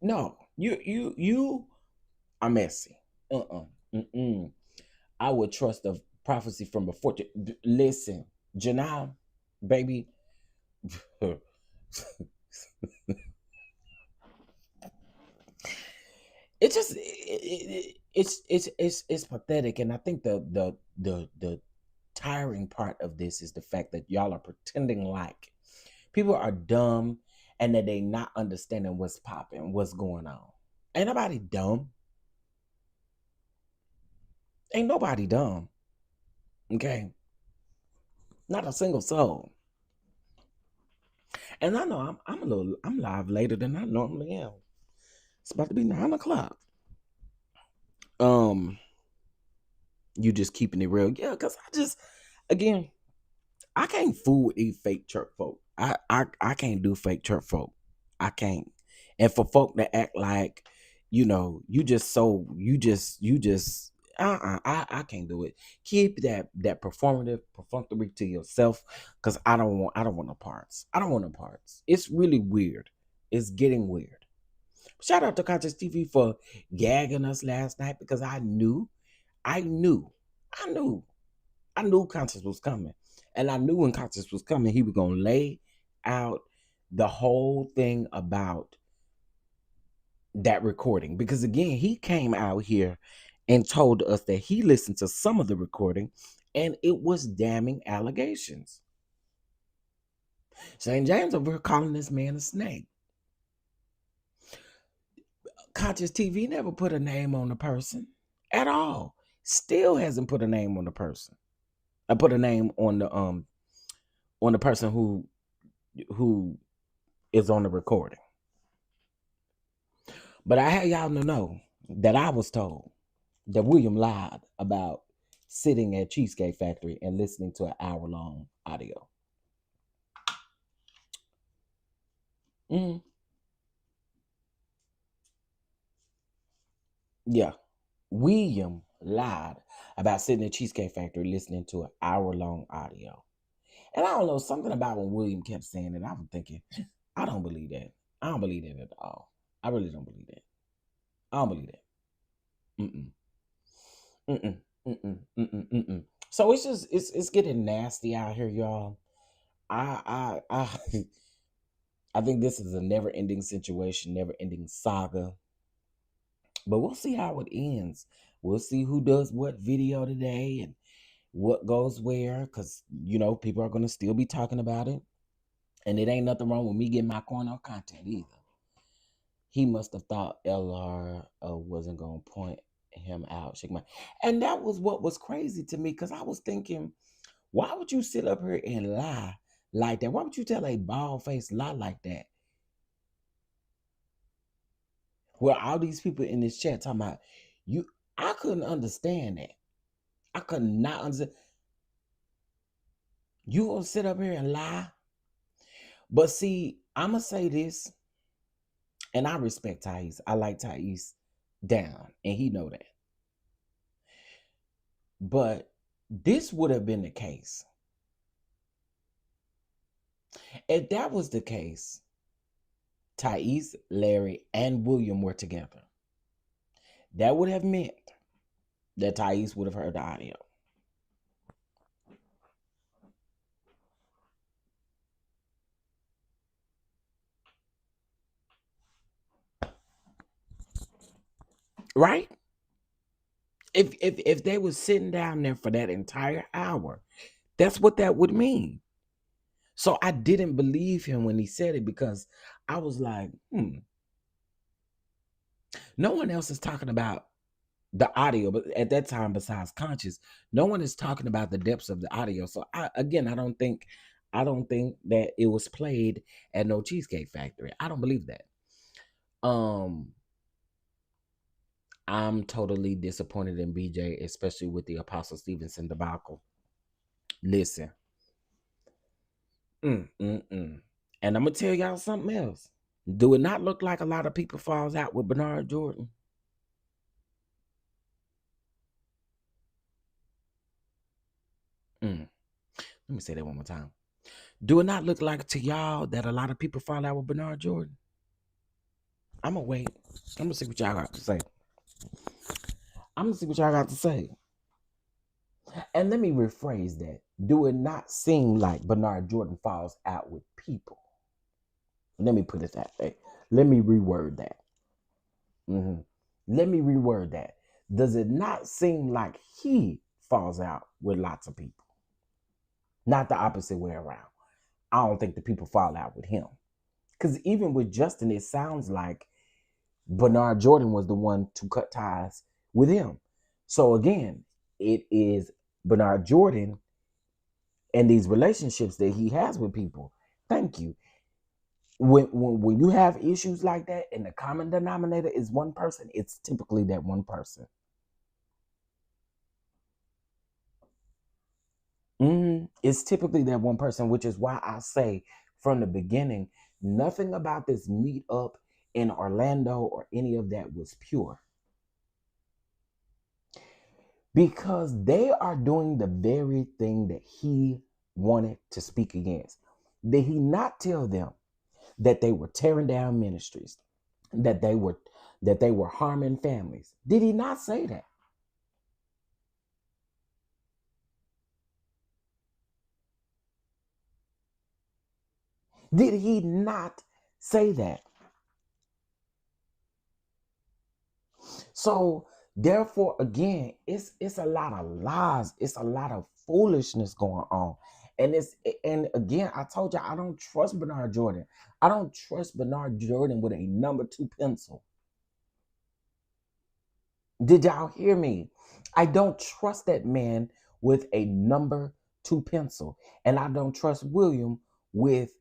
no, you are messy. I would trust a prophecy from before. Listen, Janelle, baby. It just it's pathetic, and I think the tiring part of this is the fact that y'all are pretending like people are dumb and that they not understanding what's popping, what's going on. Ain't nobody dumb. Ain't nobody dumb. Okay. Not a single soul. And I know I'm live later than I normally am. It's about to be 9 o'clock. You just keeping it real. Yeah, because again, I can't fool with these fake church folk. I can't do fake church folk. I can't. And for folk that act like, I can't do it. Keep that perfunctory to yourself, because I don't want no parts. I don't want no parts. It's really weird. It's getting weird. Shout out to Conscious TV for gagging us last night, because I knew I knew Conscious was coming. And I knew when Conscious was coming, he was going to lay out the whole thing about that recording. Because again, he came out here and told us that he listened to some of the recording and it was damning allegations. St. James over here calling this man a snake. Conscious TV never put a name on the person at all. Still hasn't put a name on the person. I put a name on the person who is on the recording. But I had y'all to know that I was told that William lied about sitting at Cheesecake Factory and listening to an hour-long audio. Yeah. William lied about sitting at Cheesecake Factory listening to an hour-long audio. And I don't know, something about when William kept saying it, I was thinking, I don't believe that. I don't believe that at all. I really don't believe that. I don't believe that. So it's just it's getting nasty out here, y'all. I I think this is a never-ending situation, never-ending saga. But we'll see how it ends. We'll see who does what video today and what goes where, because people are going to still be talking about it. And it ain't nothing wrong with me getting my corner of content either. He must have thought LR wasn't going to point him out. And that was what was crazy to me, because I was thinking, why would you sit up here and lie like that? Why would you tell a bald-faced lie like that? Well, all these people in this chat talking about you, I couldn't understand that. I could not understand. You gonna sit up here and lie? But see, I'm gonna say this, and I respect Thais. I like Thais down, and he know that. But this would have been the case. If that was the case, Thais, Larry, and William were together. That would have meant that Thais would have heard the audio. Right? If they were sitting down there for that entire hour, that's what that would mean. So I didn't believe him when he said it, because I was like, no one else is talking about the audio, but at that time, besides Conscious, no one is talking about the depths of the audio. So I don't think that it was played at no Cheesecake Factory. I don't believe that. I'm totally disappointed in BJ, especially with the Apostle Stevenson debacle. Listen. And I'm gonna tell y'all something else. Do it not look like a lot of people falls out with Bernard Jordan? Let me say that one more time. Do it not look like to y'all that a lot of people fall out with Bernard Jordan? I'm gonna wait. I'm gonna see what y'all got to say. And let me rephrase that. Do it not seem like Bernard Jordan falls out with people? Let me put it that way. Let me reword that. Let me reword that. Does it not seem like he falls out with lots of people? Not the opposite way around. I don't think the people fall out with him. Because even with Justin, it sounds like Bernard Jordan was the one to cut ties with him. So again, it is Bernard Jordan and these relationships that he has with people. Thank you. When you have issues like that and the common denominator is one person, it's typically that one person. It's typically that one person, which is why I say from the beginning, nothing about this meetup in Orlando or any of that was pure. Because they are doing the very thing that he wanted to speak against. Did he not tell them that they were tearing down ministries, that they were harming families? Did he not say that? Did he not say that? So therefore, again, it's a lot of lies. It's a lot of foolishness going on. And again, I told you I don't trust Bernard Jordan. I don't trust Bernard Jordan with a number 2 pencil. Did y'all hear me? I don't trust that man with a number 2 pencil. And I don't trust William with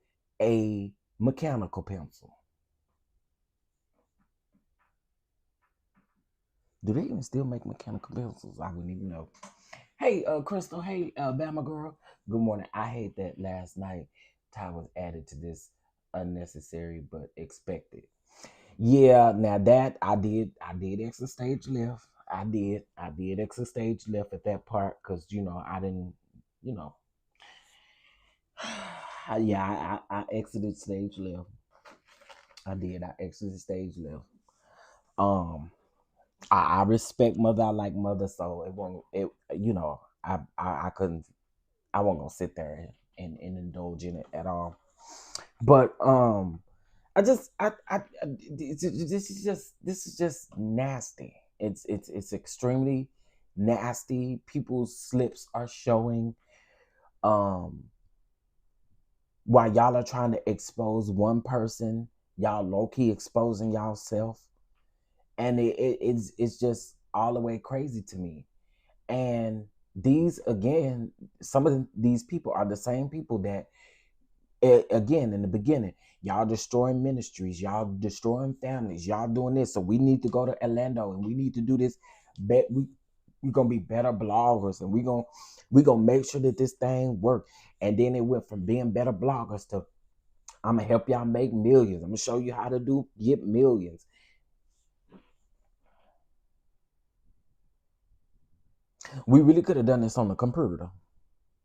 a mechanical pencil. Do they even still make mechanical pencils? I wouldn't even know. Hey, Crystal. Hey, Bama girl. Good morning. I hate that last night Ty was added to this unnecessary but expected. Yeah, now that I did exit stage left. I did exit stage left at that part because I didn't, you know, I exited stage left. I did. I exited stage left. Um, I respect mother. I like mother, so it won't. I couldn't. I wasn't gonna sit there and indulge in it at all. But this is just nasty. It's extremely nasty. People's slips are showing. Um, while y'all are trying to expose one person, y'all low key exposing y'allself, and it's just all the way crazy to me. And these again, some of these people are the same people that again in the beginning, y'all destroying ministries, y'all destroying families, y'all doing this, so we need to go to Orlando and we need to do this. We're gonna be better bloggers, and we gonna make sure that this thing work. And then it went from being better bloggers to I'm gonna help y'all make millions. I'm gonna show you how to get millions. We really could have done this on the computer.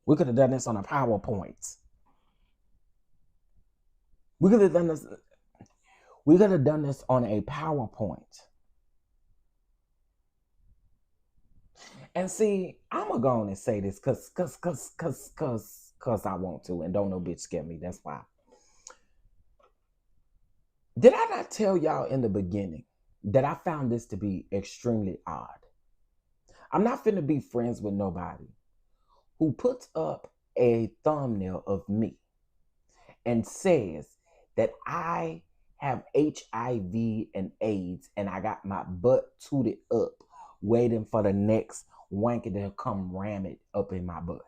We could have done this on a PowerPoint. We could have done this. We could have done this on a PowerPoint. And see, I'm gonna go on and say this cause I want to, and don't no bitch scare me. That's why. Did I not tell y'all in the beginning that I found this to be extremely odd? I'm not finna be friends with nobody who puts up a thumbnail of me and says that I have HIV and AIDS and I got my butt tooted up waiting for the next wanker to come ram it up in my butt.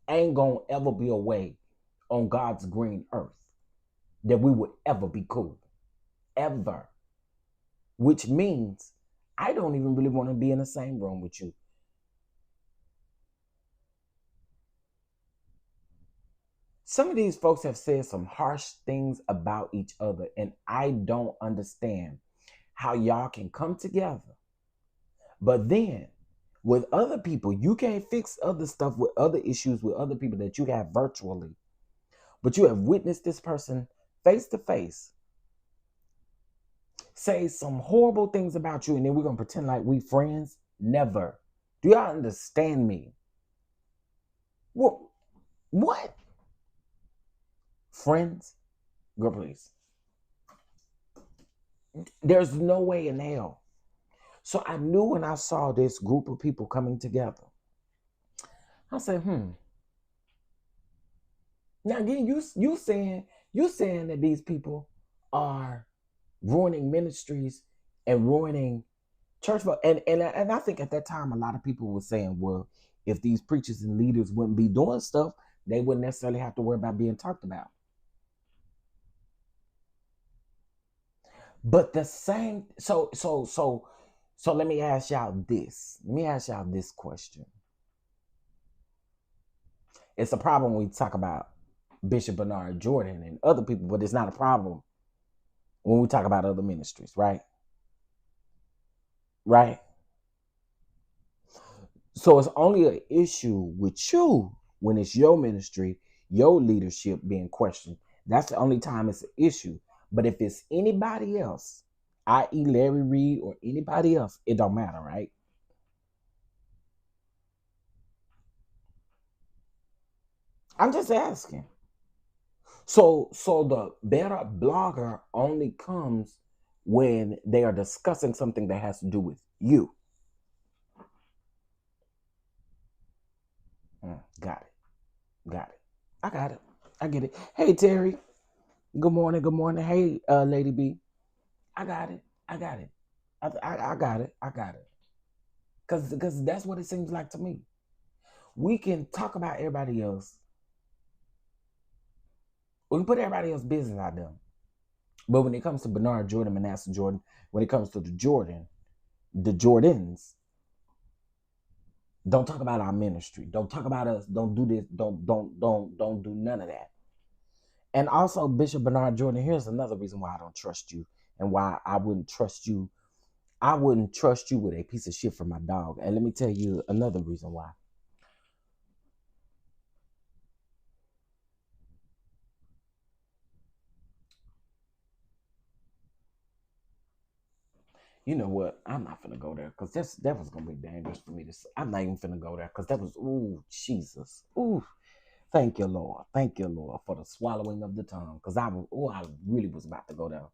Ain't gonna ever be a way on God's green earth that we would ever be cool. Ever. Which means I don't even really want to be in the same room with you. Some of these folks have said some harsh things about each other, and I don't understand how y'all can come together. But then with other people, you can't fix other stuff with other issues with other people that you have virtually. But you have witnessed this person face to face say some horrible things about you, and then we're going to pretend like we friends? Never. Do y'all understand me? What? Friends? Girl, please. There's no way in hell. So I knew when I saw this group of people coming together, I said, Now again, you saying that these people are ruining ministries and ruining church, and I think at that time a lot of people were saying, well, if these preachers and leaders wouldn't be doing stuff, they wouldn't necessarily have to worry about being talked about. But the same, so let me ask y'all this. Let me ask y'all this question. It's a problem when we talk about Bishop Bernard Jordan and other people, but it's not a problem when we talk about other ministries, right? Right? So it's only an issue with you when it's your ministry, your leadership being questioned. That's the only time it's an issue. But if it's anybody else, i.e. Larry Reed or anybody else, it don't matter, right? I'm just asking. So the better blogger only comes when they are discussing something that has to do with you. Got it. Got it. I got it. I get it. Hey Terry. Good morning. Good morning. Hey Lady B. I got it. I got it. I got it. I got it. Cause that's what it seems like to me. We can talk about everybody else. We can put everybody else's business out there. But when it comes to Bernard Jordan, Manasseh Jordan, when it comes to the Jordans, don't talk about our ministry. Don't talk about us. Don't do this. Don't do none of that. And also, Bishop Bernard Jordan, here's another reason why I don't trust you and why I wouldn't trust you. I wouldn't trust you with a piece of shit from my dog. And let me tell you another reason why. You know what? I'm not finna go there because that was gonna be dangerous for me to say. I'm not even finna go there because that was ooh Jesus. Ooh. Thank you, Lord. Thank you, Lord, for the swallowing of the tongue. Because I really was about to go down.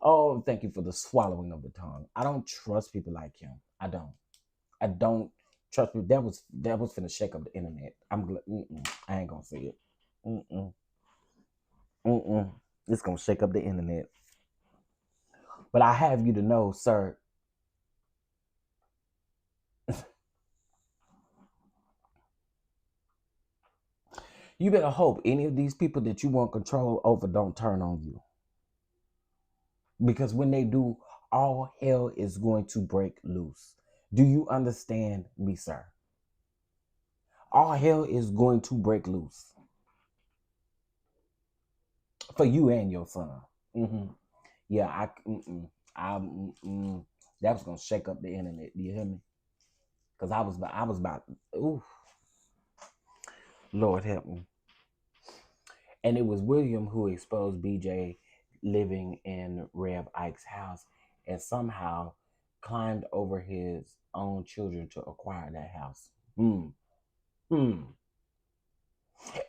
Oh, thank you for the swallowing of the tongue. I don't trust people like him. I don't. I don't trust people. That was finna shake up the internet. I ain't gonna say it. Mm-mm. Mm-mm. It's gonna shake up the internet. But I have you to know, sir. You better hope any of these people that you want control over don't turn on you. Because when they do, all hell is going to break loose. Do you understand me, sir? All hell is going to break loose for you and your son. hmm Yeah, I, that was gonna shake up the internet. Do you hear me? Because I was about. Ooh, Lord help me. And it was William who exposed BJ living in Reb Ike's house and somehow climbed over his own children to acquire that house. Hmm. Hmm.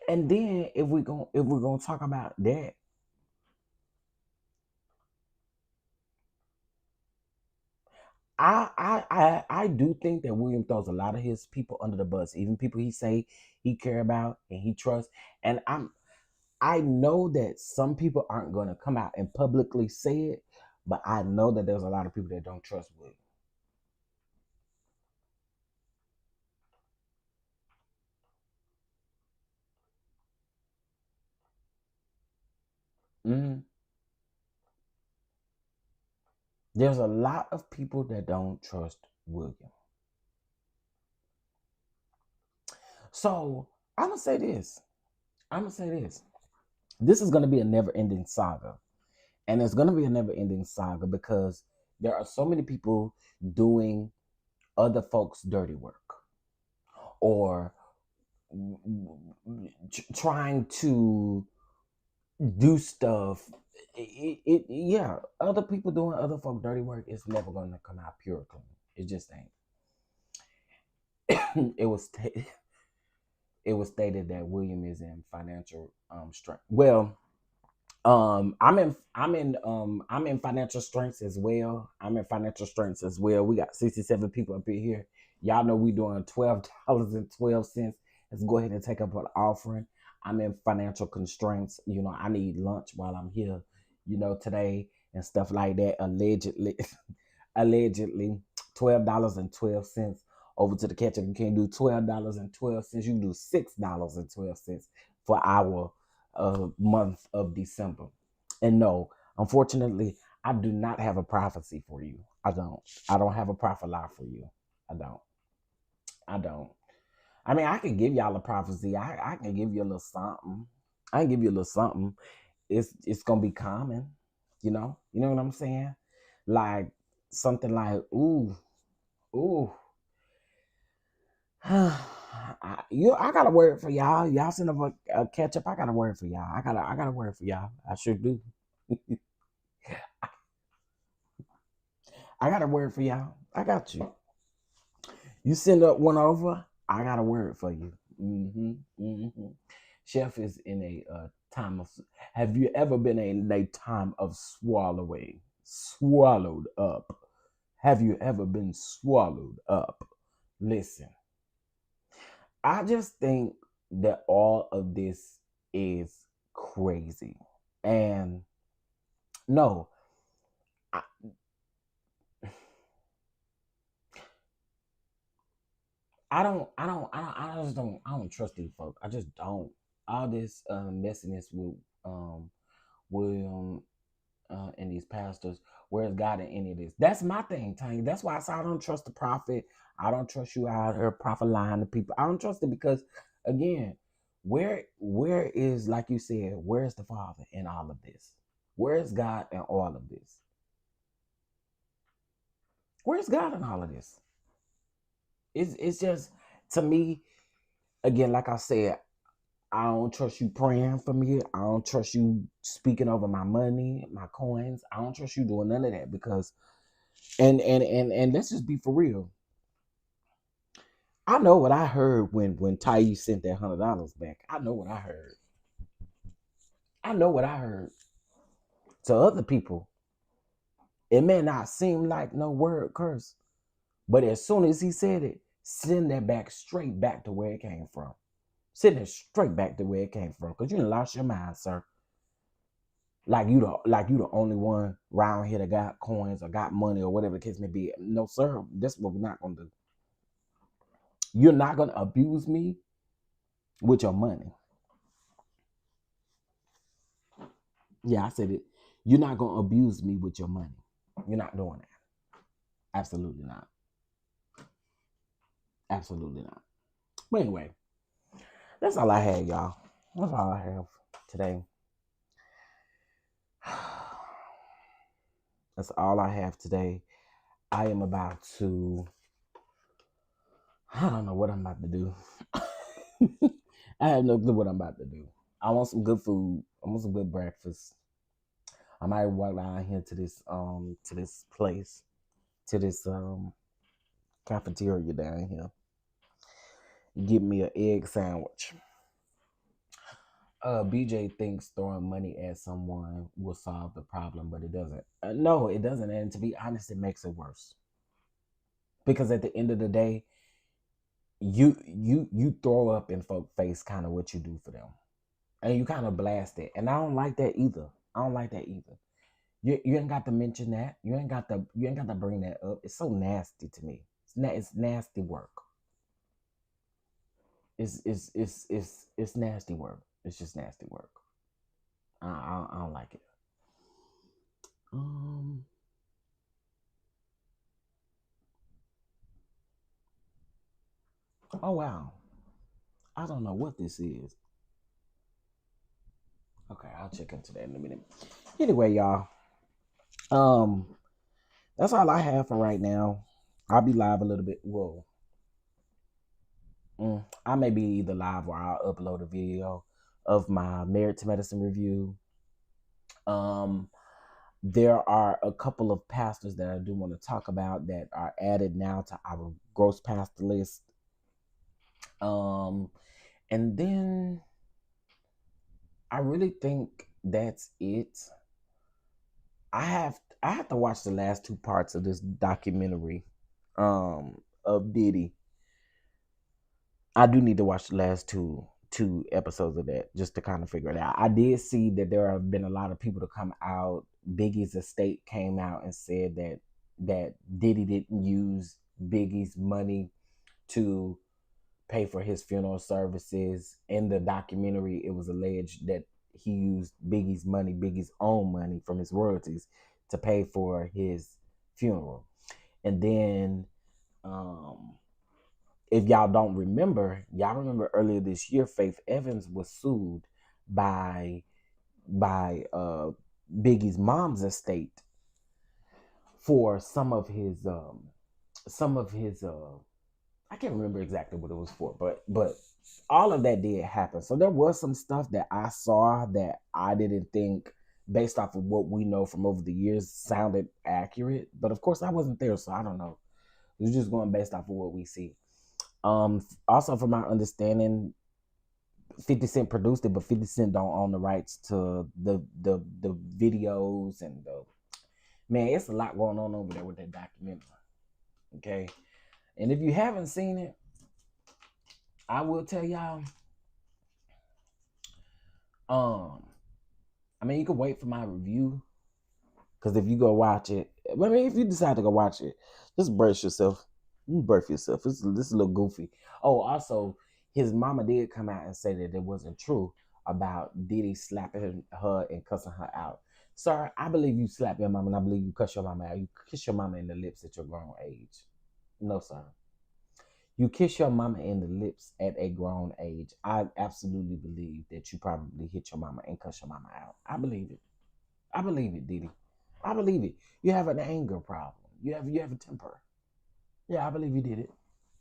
And then if we're gonna talk about that, I do think that William throws a lot of his people under the bus, even people he say he care about and he trusts. And I know that some people aren't gonna come out and publicly say it, but I know that there's a lot of people that don't trust William. Mhm. There's a lot of people that don't trust William. So I'm gonna say this. I'm gonna say this. This is gonna be a never-ending saga. And it's going to be a never ending saga because there are so many people doing other folks' dirty work or trying to do stuff. Yeah, other people doing other folks' dirty work is never going to come out pure clean. It just ain't. It was stated that William is in financial strength. Well, I'm in financial strengths as well. I'm in financial strengths as well. We got 67 people up in here. Y'all know we doing $12.12. Let's go ahead and take up an offering. I'm in financial constraints. I need lunch while I'm here, today and stuff like that. Allegedly, allegedly, $12.12 over to the ketchup. You can't do $12.12. You can do $6.12 for our month of December. And no, unfortunately, I do not have a prophecy for you. I don't. I don't have a prophet lie for you. I don't. I don't. I mean, I can give y'all a prophecy. I can give you a little something. I can give you a little something. It's gonna be common, You know what I'm saying? Like something like, ooh. I got a word for y'all. Y'all send up a catch up. I got a word for y'all. I got a word for y'all. I sure do. I got a word for y'all. I got you. You send up one over. I got a word for you. Chef is in a time of. Have you ever been in a time of swallowing? Swallowed up. Have you ever been swallowed up? Listen, I just think that all of this is crazy. And no, I, I don't trust these folks. I just don't. All this messiness with William and these pastors. Where's God in any of this? That's my thing, Tanya. That's why I say I don't trust the prophet. I don't trust you out here, prophet lying to people. I don't trust it because, again, where is, like you said, where's the Father in all of this? Where's God in all of this? Where's God in all of this? It's just, to me, again, like I said, I don't trust you praying for me. I don't trust you speaking over my money, my coins. I don't trust you doing none of that because, and let's just be for real. I know what I heard when Thais sent that $100 back. I know what I heard. I know what I heard. To other people, it may not seem like no word curse, but as soon as he said it, send that back straight back to where it came from. Send it straight back to where it came from, because you done lost your mind, sir. Like you the only one around here that got coins or got money or whatever the case may be. No, sir. That's what we're not gonna do. You're not gonna abuse me with your money. Yeah, I said it. You're not gonna abuse me with your money. You're not doing that. Absolutely not. Absolutely not. But anyway, that's all I had, y'all. That's all I have today. That's all I have today. I am about to. I don't know what I'm about to do. I have no clue what I'm about to do. I want some good food. I want some good breakfast. I might walk down here to this place, to this cafeteria down here. Get me an egg sandwich. BJ thinks throwing money at someone will solve the problem, but it doesn't. No, it doesn't. And to be honest, it makes it worse. Because at the end of the day, you throw up in folk face kind of what you do for them, and you kind of blast it. And I don't like that either. I don't like that either. You ain't got to mention that. You ain't got to bring that up. It's so nasty to me. It's nasty work. It's nasty work. It's just nasty work. I don't like it. Um. Oh wow. I don't know what this is. Okay, I'll check into that in a minute. Anyway, y'all. Um. That's all I have for right now. I'll be live a little bit. Whoa. I may be either live or I'll upload a video of my Married to Medicine review. Um, there are a couple of pastors that I do want to talk about that are added now to our gross pastor list. And then I really think that's it. I have to watch the last two parts of this documentary of Diddy. I do need to watch the last two episodes of that just to kind of figure it out. I did see that there have been a lot of people to come out. Biggie's estate came out and said that Diddy didn't use Biggie's money to pay for his funeral services. In the documentary, it was alleged that he used Biggie's money, Biggie's own money from his royalties, to pay for his funeral. And then if y'all don't remember, y'all remember earlier this year, Faith Evans was sued by Biggie's mom's estate for some of his I can't remember exactly what it was for, but all of that did happen. So there was some stuff that I saw that I didn't think, based off of what we know from over the years, sounded accurate. But of course I wasn't there, so I don't know. It was just going based off of what we see. Also, from my understanding, 50 Cent produced it, but 50 Cent don't own the rights to the videos and the man. It's a lot going on over there with that documentary. Okay, and if you haven't seen it, I will tell y'all. I mean, you can wait for my review because if you go watch it, I mean, if you decide to go watch it, just brace yourself. You birth yourself. This is a little goofy. Oh, also, his mama did come out and say that it wasn't true about Diddy slapping her and cussing her out. Sir, I believe you slap your mama and I believe you cuss your mama out. You kiss your mama in the lips at your grown age. No, sir. You kiss your mama in the lips at a grown age. I absolutely believe that you probably hit your mama and cuss your mama out. I believe it. I believe it, Diddy. I believe it. You have an anger problem. You have a temper. Yeah, I believe you did it.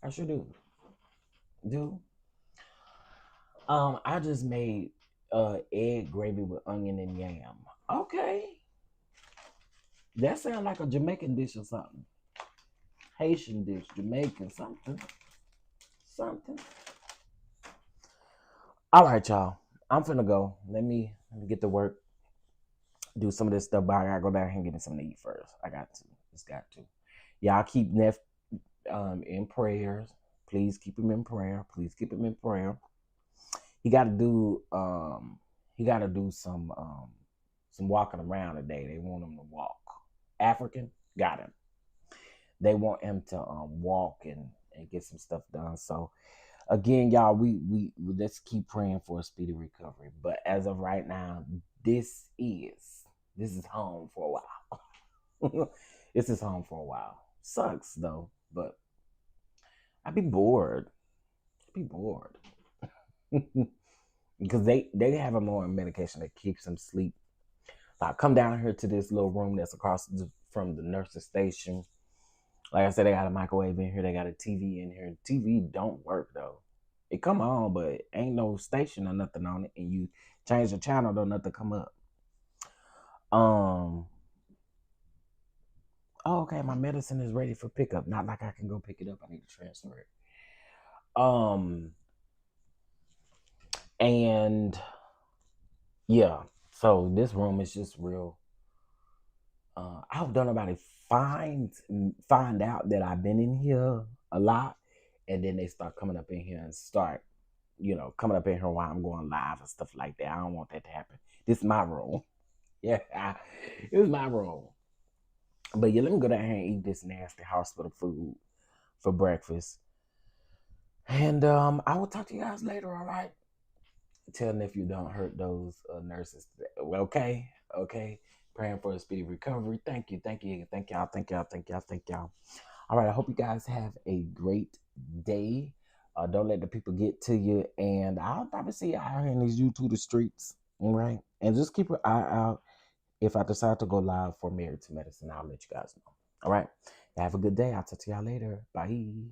I sure do. Do. I just made egg gravy with onion and yam. Okay. That sounds like a Jamaican dish or something. Haitian dish, Jamaican, something. Something. All right, y'all. I'm finna go. Let me get to work. Do some of this stuff, but I gotta go down here and get me something to eat first. I got to. Just got to. Y'all keep Neff in prayers. Please keep him in prayer. Please keep him in prayer. He got to do some walking around today. They want him to walk. African got him. They want him to walk and get some stuff done. So again, y'all, we let's keep praying for a speedy recovery. But as of right now, this is home for a while. This is home for a while. Sucks though, but I'd be bored. Because they have him on medication that keeps him sleep. So I come down here to this little room that's across from the nurse's station. Like I said, they got a microwave in here. They got a TV in here. TV don't work though. It come on, but ain't no station or nothing on it. And you change the channel, don't nothing come up. Oh, okay, my medicine is ready for pickup. Not like I can go pick it up. I need to transfer it. And yeah, so this room is just real. I hope don't nobody find out that I've been in here a lot, and then they start coming up in here and start, coming up in here while I'm going live and stuff like that. I don't want that to happen. This is my room. Yeah, it was my room. But yeah, let me go down here and eat this nasty hospital food for breakfast. And I will talk to you guys later, all right? Tell nephew don't hurt those nurses. Okay? Praying for a speedy recovery. Thank you. All right, I hope you guys have a great day. Don't let the people get to you. And I'll probably see you out here in these YouTube streets. All right? And just keep an eye out. If I decide to go live for Married to Medicine, I'll let you guys know. All right? Have a good day. I'll talk to y'all later. Bye.